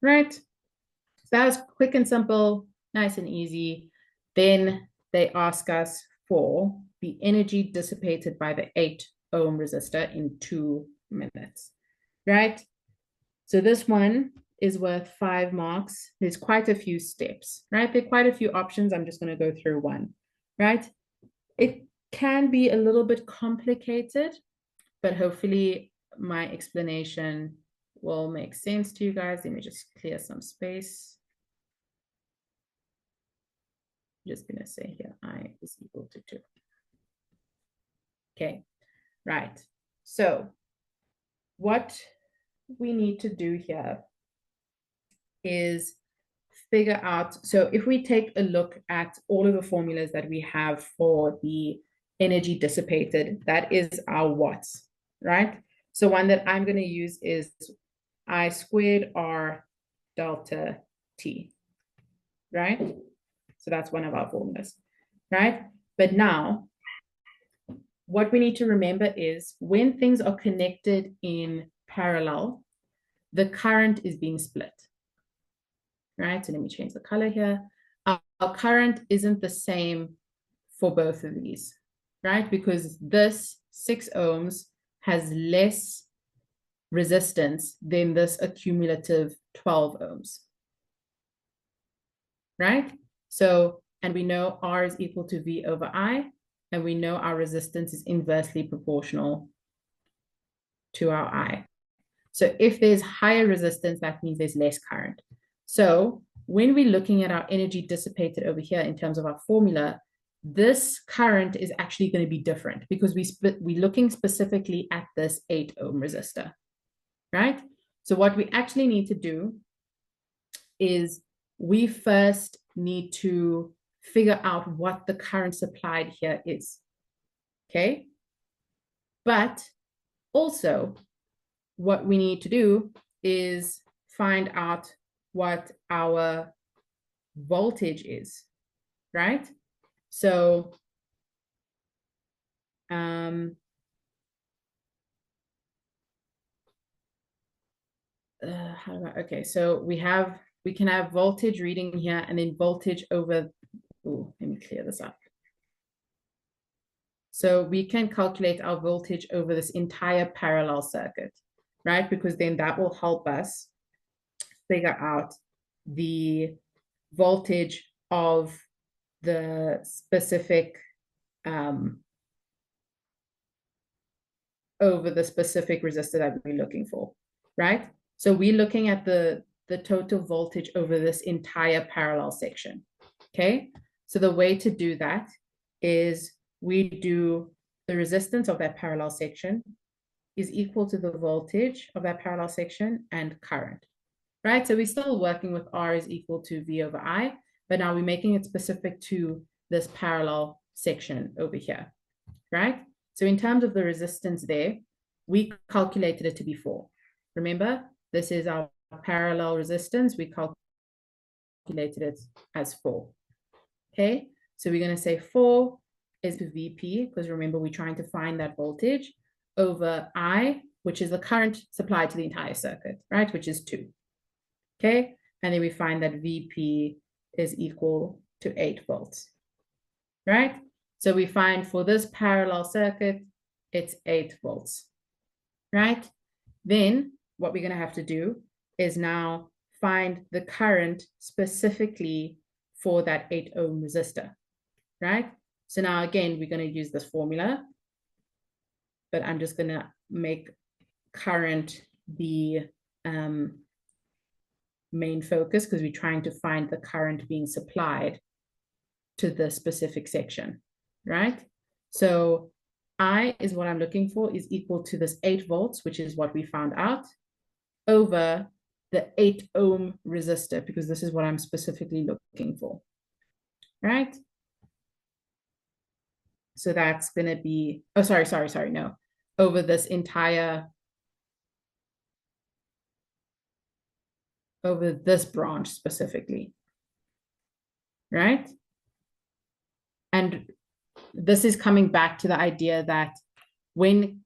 S1: right? So that was quick and simple, nice and easy. Then they ask us for the energy dissipated by the 8 ohm resistor in 2 minutes, right? So this one is worth 5 marks. There's quite a few steps, right? There are quite a few options. I'm just going to go through one, right? It can be a little bit complicated, but hopefully my explanation will make sense to you guys. Let me just clear some space. I'm just going to say here, I is equal to 2. Okay, right. So what we need to do here is figure out, so if we take a look at all of the formulas that we have for the energy dissipated, that is our watts, right? So one that I'm going to use is I squared R delta T, right? So that's one of our formulas, right? But now, what we need to remember is when things are connected in parallel, the current is being split, right? So let me change the color here. Our current isn't the same for both of these, right? Because this 6 ohms has less resistance than this accumulative 12 ohms, right? So, and we know R is equal to V over I, and we know our resistance is inversely proportional to our I. So if there's higher resistance, that means there's less current. So when we're looking at our energy dissipated over here in terms of our formula, this current is actually going to be different because we're looking specifically at this 8 ohm resistor, right? So what we actually need to do is we first need to figure out what the current supplied here is, okay? But also, what we need to do is find out what our voltage is, right? So okay, so we can have voltage reading here and then voltage over, oh, let me clear this up. So we can calculate our voltage over this entire parallel circuit, right? Because then that will help us figure out the voltage of the specific over the specific resistor that we're looking for, right? So we're looking at the total voltage over this entire parallel section, okay? So the way to do that is we do the resistance of that parallel section is equal to the voltage of that parallel section and current, right? So we're still working with R is equal to V over I, but now we're making it specific to this parallel section over here, right? So in terms of the resistance there, we calculated it to be 4. Remember, this is our parallel resistance. We calculated it as 4. Okay, so we're going to say 4 is VP, because remember, we're trying to find that voltage over I, which is the current supplied to the entire circuit, right, which is 2. Okay, and then we find that VP is equal to 8 volts, right? So we find for this parallel circuit, it's 8 volts, right? Then what we're going to have to do is now find the current specifically for that 8 ohm resistor, right? So now again, we're going to use this formula, but I'm just going to make current the main focus because we're trying to find the current being supplied to the specific section, right? So I is what I'm looking for is equal to this 8 volts, which is what we found out, over the 8 ohm resistor, because this is what I'm specifically looking for, right? So that's going to be, oh, sorry, no, over this entire, over this branch specifically, right? And this is coming back to the idea that when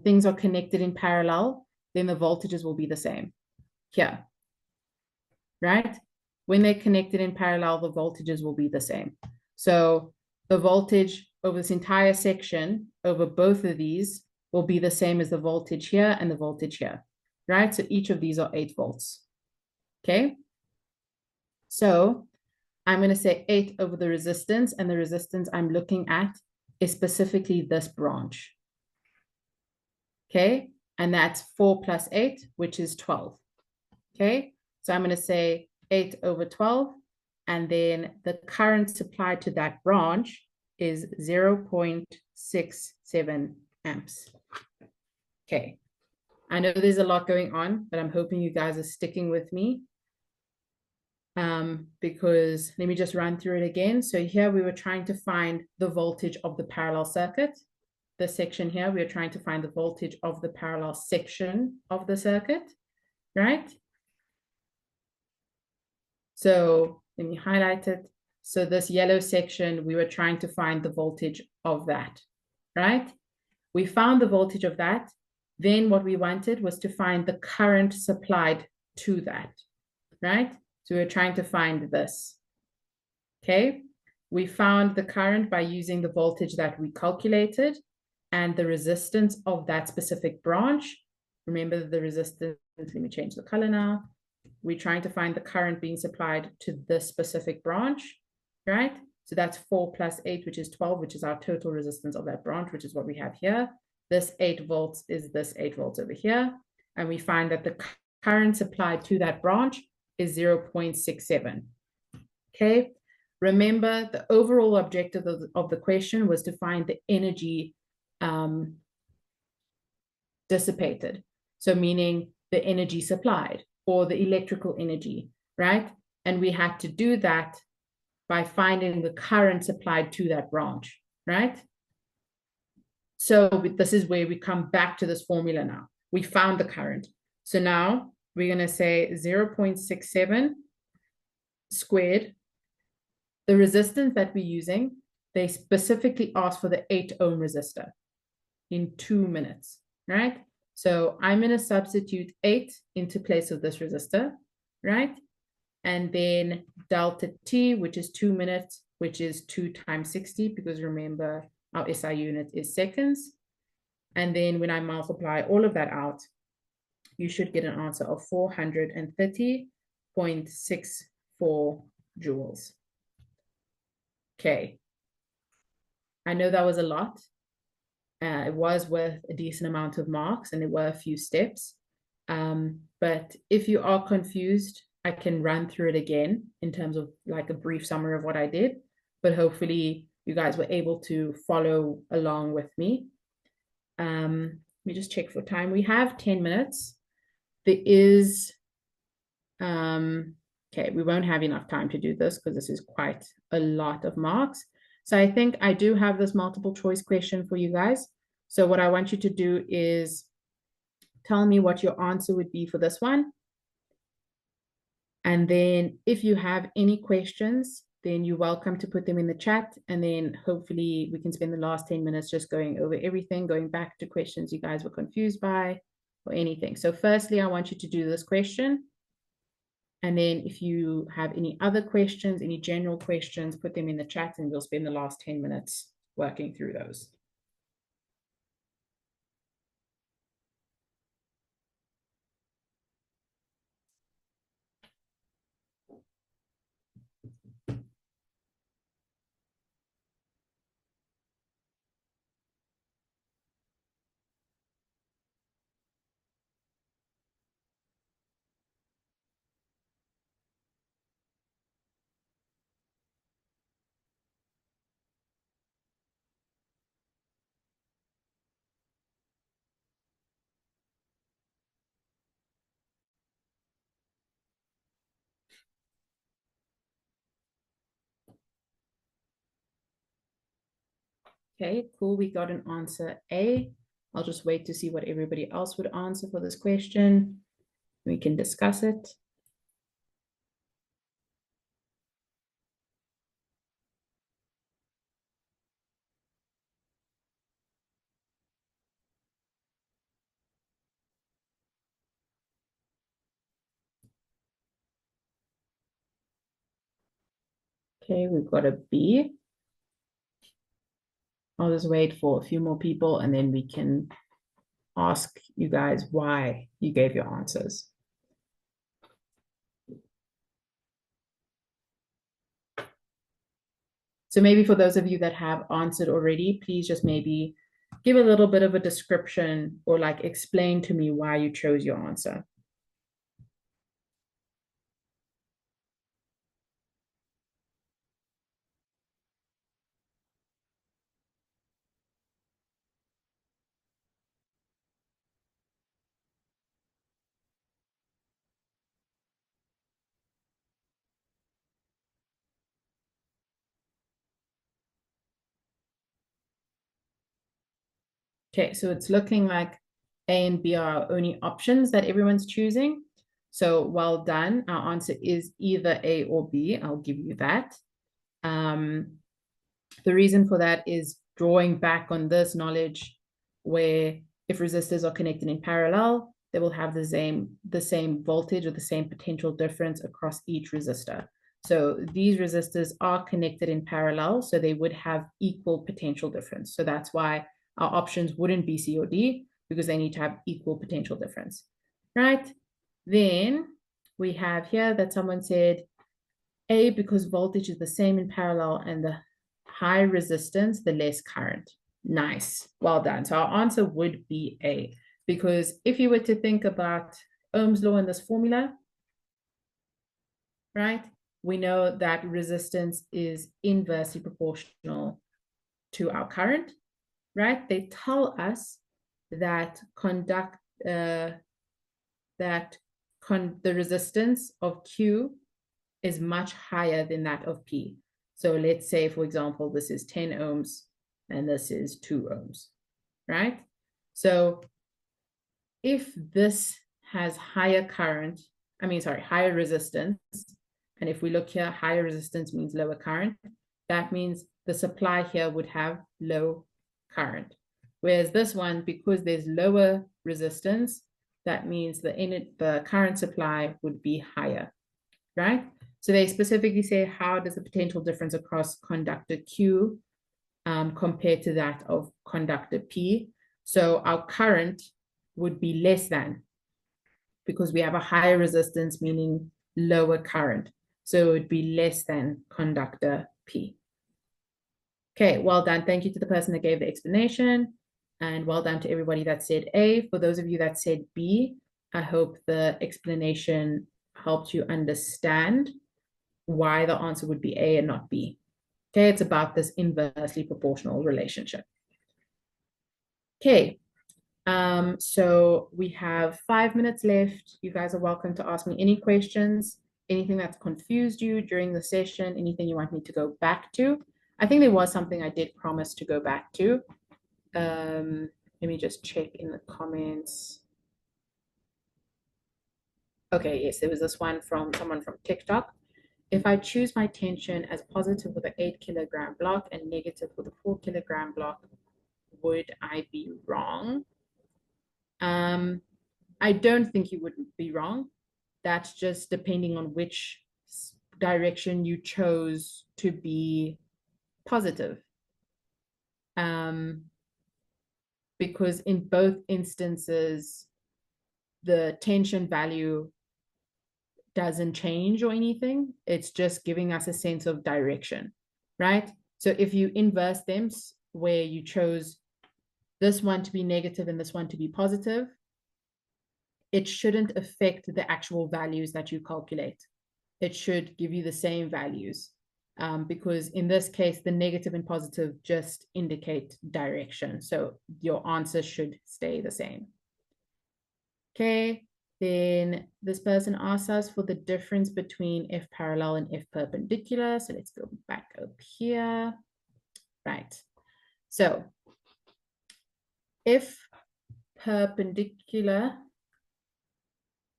S1: things are connected in parallel, then the voltages will be the same here, right? When they're connected in parallel, the voltages will be the same. So the voltage over this entire section over both of these will be the same as the voltage here and the voltage here, right? So each of these are 8 volts, okay? So I'm going to say 8 over the resistance, and the resistance I'm looking at is specifically this branch, okay? And that's 4 plus 8, which is 12, okay? So I'm going to say 8 over 12, and then the current supplied to that branch is 0.67 amps. Okay, I know there's a lot going on, but I'm hoping you guys are sticking with me. Because let me just run through it again. So here we were trying to find the voltage of the parallel circuit. This section here, we are trying to find the voltage of the parallel section of the circuit, right? So let me highlight it. So this yellow section, we were trying to find the voltage of that, right? We found the voltage of that. Then what we wanted was to find the current supplied to that, right? So we're trying to find this, okay? We found the current by using the voltage that we calculated and the resistance of that specific branch. Remember the resistance, let me change the color now. We're trying to find the current being supplied to this specific branch, right? So that's 4 plus 8, which is 12, which is our total resistance of that branch, which is what we have here. This 8 volts is this 8 volts over here. And we find that the current supplied to that branch is 0.67. Okay. Remember, the overall objective of the question was to find the energy dissipated. So meaning the energy supplied or the electrical energy, right? And we had to do that by finding the current supplied to that branch, right? So this is where we come back to this formula now. We found the current. So now we're going to say 0.67 squared. The resistance that we're using, they specifically asked for the 8 ohm resistor in 2 minutes, right? So I'm going to substitute 8 into place of this resistor, right? And then delta T, which is 2 minutes, which is 2 times 60, because remember our SI unit is seconds. And then when I multiply all of that out, you should get an answer of 430 0.64 joules. Okay. I know that was a lot. It was worth a decent amount of marks and there were a few steps. But if you are confused, I can run through it again in terms of like a brief summary of what I did. But hopefully you guys were able to follow along with me. Let me just check for time. We have 10 minutes. There is, okay, we won't have enough time to do this because this is quite a lot of marks. So I think I do have this multiple choice question for you guys. So what I want you to do is tell me what your answer would be for this one. And then if you have any questions, then you're welcome to put them in the chat. And then hopefully we can spend the last 10 minutes just going over everything, going back to questions you guys were confused by or anything. So firstly, I want you to do this question. And then if you have any other questions, any general questions, put them in the chat and we'll spend the last 10 minutes working through those. Okay, cool. We got an answer A. I'll just wait to see what everybody else would answer for this question. We can discuss it. Okay, we've got a B. I'll just wait for a few more people and then we can ask you guys why you gave your answers. So maybe for those of you that have answered already, please just maybe give a little bit of a description or like explain to me why you chose your answer. Okay, so it's looking like A and B are our only options that everyone's choosing. So well done. Our answer is either A or B. I'll give you that. The reason for that is drawing back on this knowledge where if resistors are connected in parallel, they will have the same voltage or the same potential difference across each resistor. So these resistors are connected in parallel, so they would have equal potential difference. So that's why our options wouldn't be C or D, because they need to have equal potential difference, right? Then we have here that someone said A, because voltage is the same in parallel and the high resistance, the less current. Nice. Well done. So our answer would be A, because if you were to think about Ohm's law in this formula, right, we know that resistance is inversely proportional to our current, right? They tell us that the resistance of Q is much higher than that of P. So let's say, for example, this is 10 ohms and this is 2 ohms, right? So if this has higher higher resistance, and if we look here, higher resistance means lower current, that means the supply here would have low current. Whereas this one, because there's lower resistance, that means the current supply would be higher, right? So they specifically say, how does the potential difference across conductor Q compared to that of conductor P? So our current would be less than, because we have a higher resistance, meaning lower current. So it would be less than conductor P. Okay, well done. Thank you to the person that gave the explanation. And well done to everybody that said A. For those of you that said B, I hope the explanation helped you understand why the answer would be A and not B. Okay, it's about this inversely proportional relationship. Okay, so we have 5 minutes left. You guys are welcome to ask me any questions, anything that's confused you during the session, anything you want me to go back to. I think there was something I did promise to go back to. Let me just check in the comments. Okay, yes, there was this one from someone from TikTok. If I choose my tension as positive with an 8 kilogram block and negative with a 4 kilogram block, would I be wrong? I don't think you would be wrong. That's just depending on which direction you chose to be positive. Because in both instances, the tension value doesn't change or anything. It's just giving us a sense of direction, right? So if you inverse them where you chose this one to be negative and this one to be positive, it shouldn't affect the actual values that you calculate. It should give you the same values, because in this case, the negative and positive just indicate direction. So your answer should stay the same. Okay, then this person asks us for the difference between F parallel and F perpendicular. So let's go back up here. Right. So F perpendicular.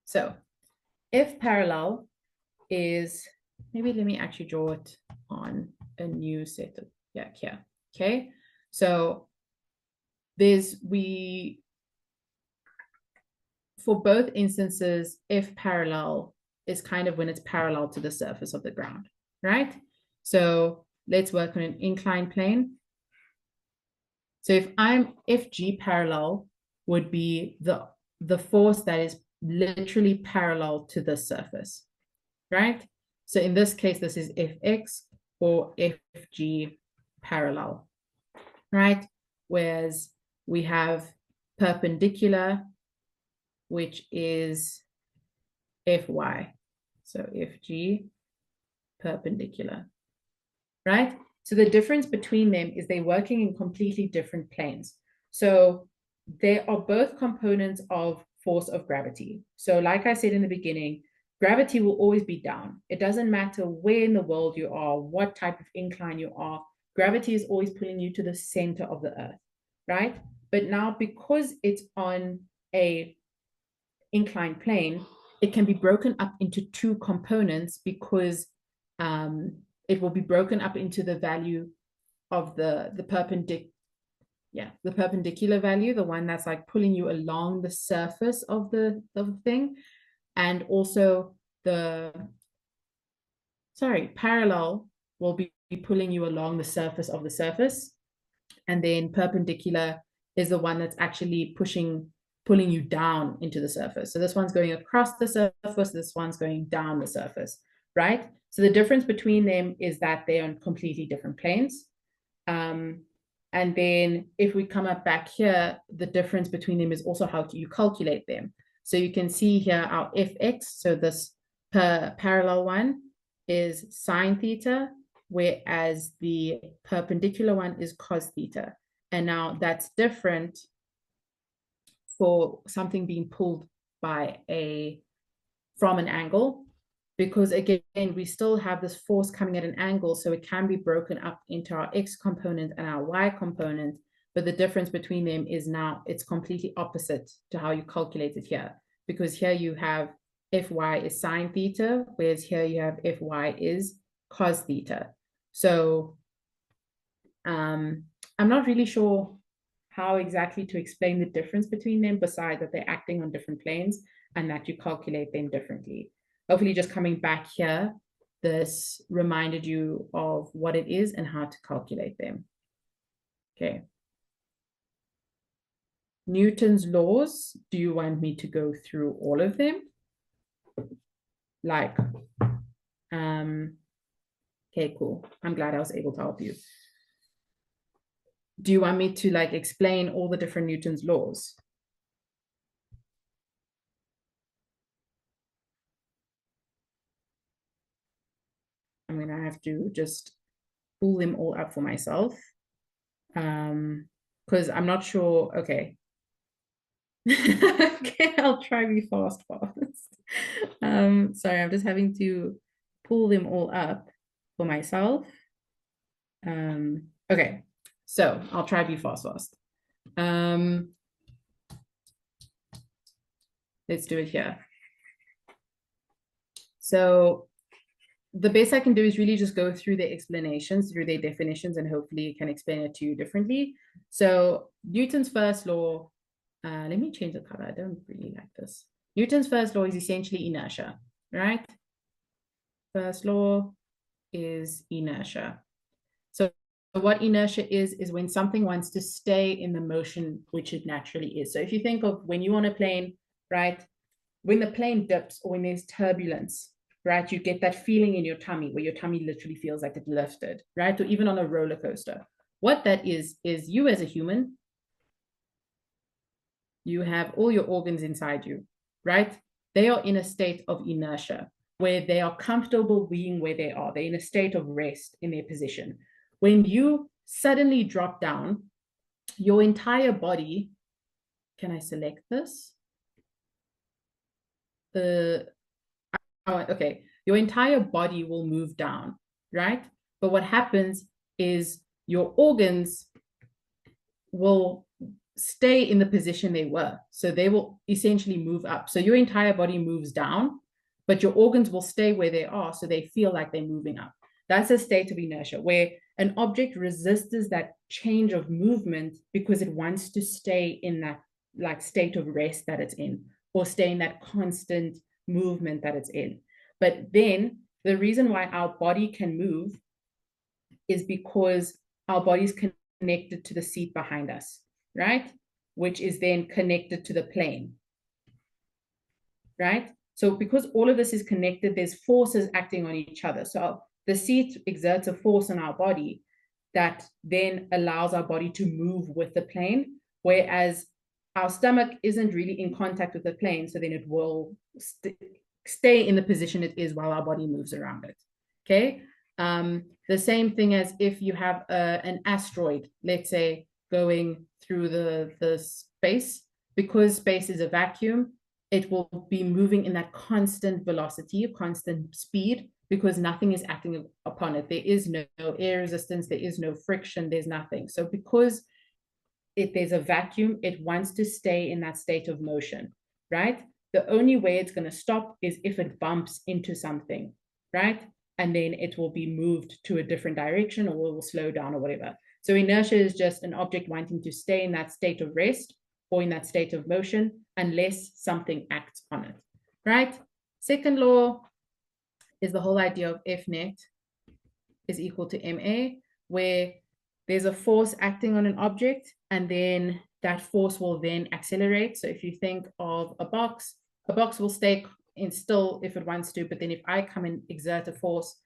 S1: So F parallel is, maybe let me actually draw it on a new set of, yeah, here. Okay. So for both instances, F parallel is kind of when it's parallel to the surface of the ground, right? So let's work on an inclined plane. So if G parallel would be the force that is literally parallel to the surface, right? So in this case, this is Fx or Fg parallel, right? Whereas we have perpendicular, which is Fy. So Fg perpendicular, right? So the difference between them is they're working in completely different planes. So they are both components of force of gravity. So like I said in the beginning, gravity will always be down. It doesn't matter where in the world you are, what type of incline you are, gravity is always pulling you to the center of the earth, right? But now because it's on a inclined plane, it can be broken up into two components because it will be broken up into the value of the perpendicular value, the one that's like pulling you along the surface of the thing, and also the parallel will be pulling you along the surface of the surface, and then perpendicular is the one that's actually pulling you down into the surface. So this one's going across the surface, this one's going down the surface, right? So the difference between them is that they're on completely different planes. And then if we come up back here, the difference between them is also how you calculate them. So you can see here our Fx, so this parallel one is sine theta, whereas the perpendicular one is cos theta. And now that's different for something being pulled from an angle, because again, we still have this force coming at an angle, so it can be broken up into our X component and our Y component, but the difference between them is now it's completely opposite to how you calculate it here, because here you have Fy is sine theta, whereas here you have Fy is cos theta. So I'm not really sure how exactly to explain the difference between them, besides that they're acting on different planes and that you calculate them differently. Hopefully just coming back here, this reminded you of what it is and how to calculate them. Okay. Newton's laws, do you want me to go through all of them? Like Okay, cool. I'm glad I was able to help you. Do you want me to like explain all the different Newton's laws? I'm going to have to just pull them all up for myself. Because I'm not sure. Okay. Okay, I'll try be fast. Sorry, I'm just having to pull them all up for myself. Okay, so I'll try be fast. Let's do it here. So the best I can do is really just go through the explanations, through their definitions, and hopefully can explain it to you differently. So Newton's first law, let me change the color. I don't really like this. Newton's first law is essentially inertia, right? First law is inertia. So what inertia is when something wants to stay in the motion which it naturally is. So if you think of when you're on a plane, right? When the plane dips or when there's turbulence, right? You get that feeling in your tummy where your tummy literally feels like it lifted, right? Or even on a roller coaster. What that is you as a human, you have all your organs inside you, right? They are in a state of inertia where they are comfortable being where they are. They're in a state of rest in their position. When you suddenly drop down, your entire body, can I select this? Okay, your entire body will move down, right? But what happens is your organs will stay in the position they were. So they will essentially move up. So your entire body moves down, but your organs will stay where they are. So they feel like they're moving up. That's a state of inertia where an object resists that change of movement because it wants to stay in that like state of rest that it's in, or stay in that constant movement that it's in. But then the reason why our body can move is because our body's connected to the seat behind us, right? Which is then connected to the plane, right? So because all of this is connected, there's forces acting on each other. So the seat exerts a force on our body that then allows our body to move with the plane, whereas our stomach isn't really in contact with the plane, so then it will stay in the position it is while our body moves around it. Okay. The same thing as if you have an asteroid, let's say, going through the space, because space is a vacuum, it will be moving in that constant velocity, constant speed, because nothing is acting upon it. There is no air resistance, there is no friction, there's nothing. So because there's a vacuum, it wants to stay in that state of motion, right? The only way it's going to stop is if it bumps into something, right? And then it will be moved to a different direction, or will slow down or whatever. So inertia is just an object wanting to stay in that state of rest or in that state of motion unless something acts on it, right? Second law is the whole idea of F net is equal to ma, where there's a force acting on an object, and then that force will then accelerate. So if you think of a box will stay in still if it wants to, but then if I come and exert a force,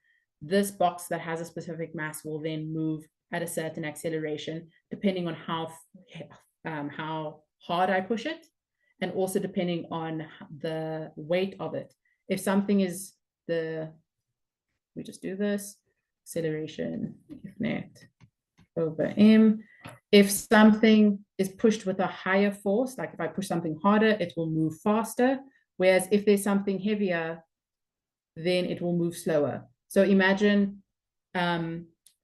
S1: this box that has a specific mass will then move at a certain acceleration, depending on how hard I push it, and also depending on the weight of it. If something is we just do this, acceleration F net over m. If something is pushed with a higher force, like if I push something harder, it will move faster. Whereas if there's something heavier, then it will move slower. So imagine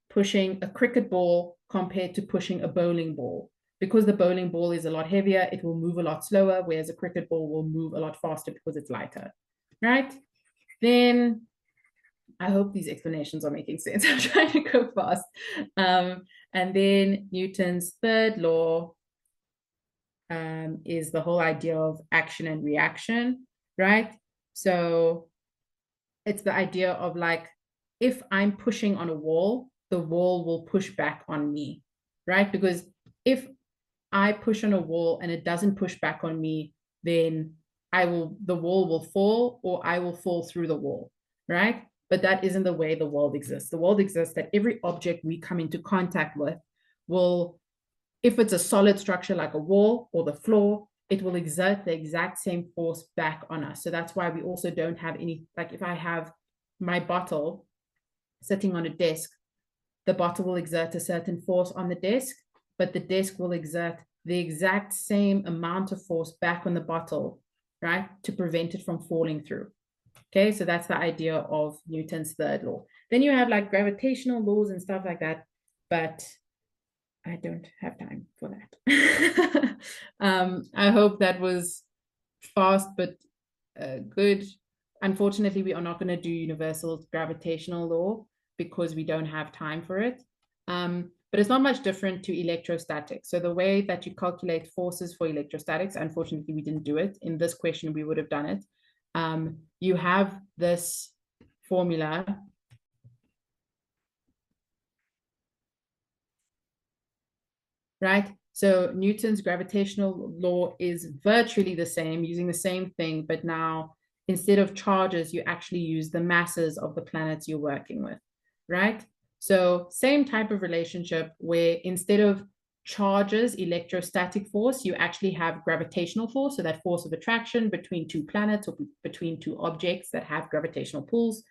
S1: pushing a cricket ball compared to pushing a bowling ball. Because the bowling ball is a lot heavier, it will move a lot slower, whereas a cricket ball will move a lot faster because it's lighter, right? Then I hope these explanations are making sense. I'm trying to go fast. And then Newton's third law is the whole idea of action and reaction, right? So it's the idea of like, if I'm pushing on a wall, the wall will push back on me, right? Because if I push on a wall and it doesn't push back on me, then the wall will fall, or I will fall through the wall, right? but that isn't the way the world exists. The world exists that every object we come into contact with will, if it's a solid structure like a wall or the floor, it will exert the exact same force back on us. So that's why we also don't have any, like if I have my bottle sitting on a desk, the bottle will exert a certain force on the desk, but the desk will exert the exact same amount of force back on the bottle, right, to prevent it from falling through. Okay, so that's the idea of Newton's third law. Then you have like gravitational laws and stuff like that, but I don't have time for that. I hope that was fast but good. Unfortunately, we are not going to do universal gravitational law because we don't have time for it. But it's not much different to electrostatics. So the way that you calculate forces for electrostatics, unfortunately, we didn't do it. In this question, we would have done it. You have this formula, right? So Newton's gravitational law is virtually the same, using the same thing, but now instead of charges, you actually use the masses of the planets you're working with, right? So same type of relationship where instead of charges, electrostatic force, you actually have gravitational force, so that force of attraction between two planets or between two objects that have gravitational pulls.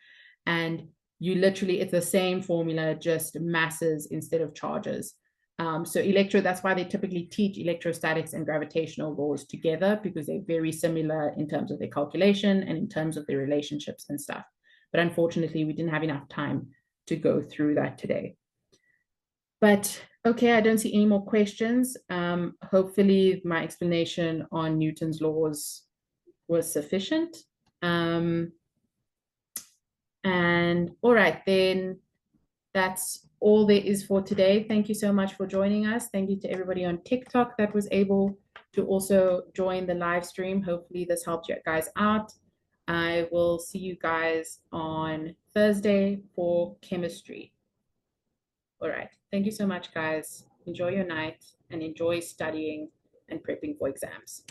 S1: And you literally, it's the same formula, just masses instead of charges. That's why they typically teach electrostatics and gravitational laws together, because they're very similar in terms of their calculation and in terms of their relationships and stuff. But unfortunately, we didn't have enough time to go through that today. But okay, I don't see any more questions. Hopefully my explanation on Newton's laws was sufficient. And all right, then that's all there is for today. Thank you so much for joining us. Thank you to everybody on TikTok that was able to also join the live stream. Hopefully this helped you guys out. I will see you guys on Thursday for chemistry. All right. Thank you so much, guys. Enjoy your night and enjoy studying and prepping for exams.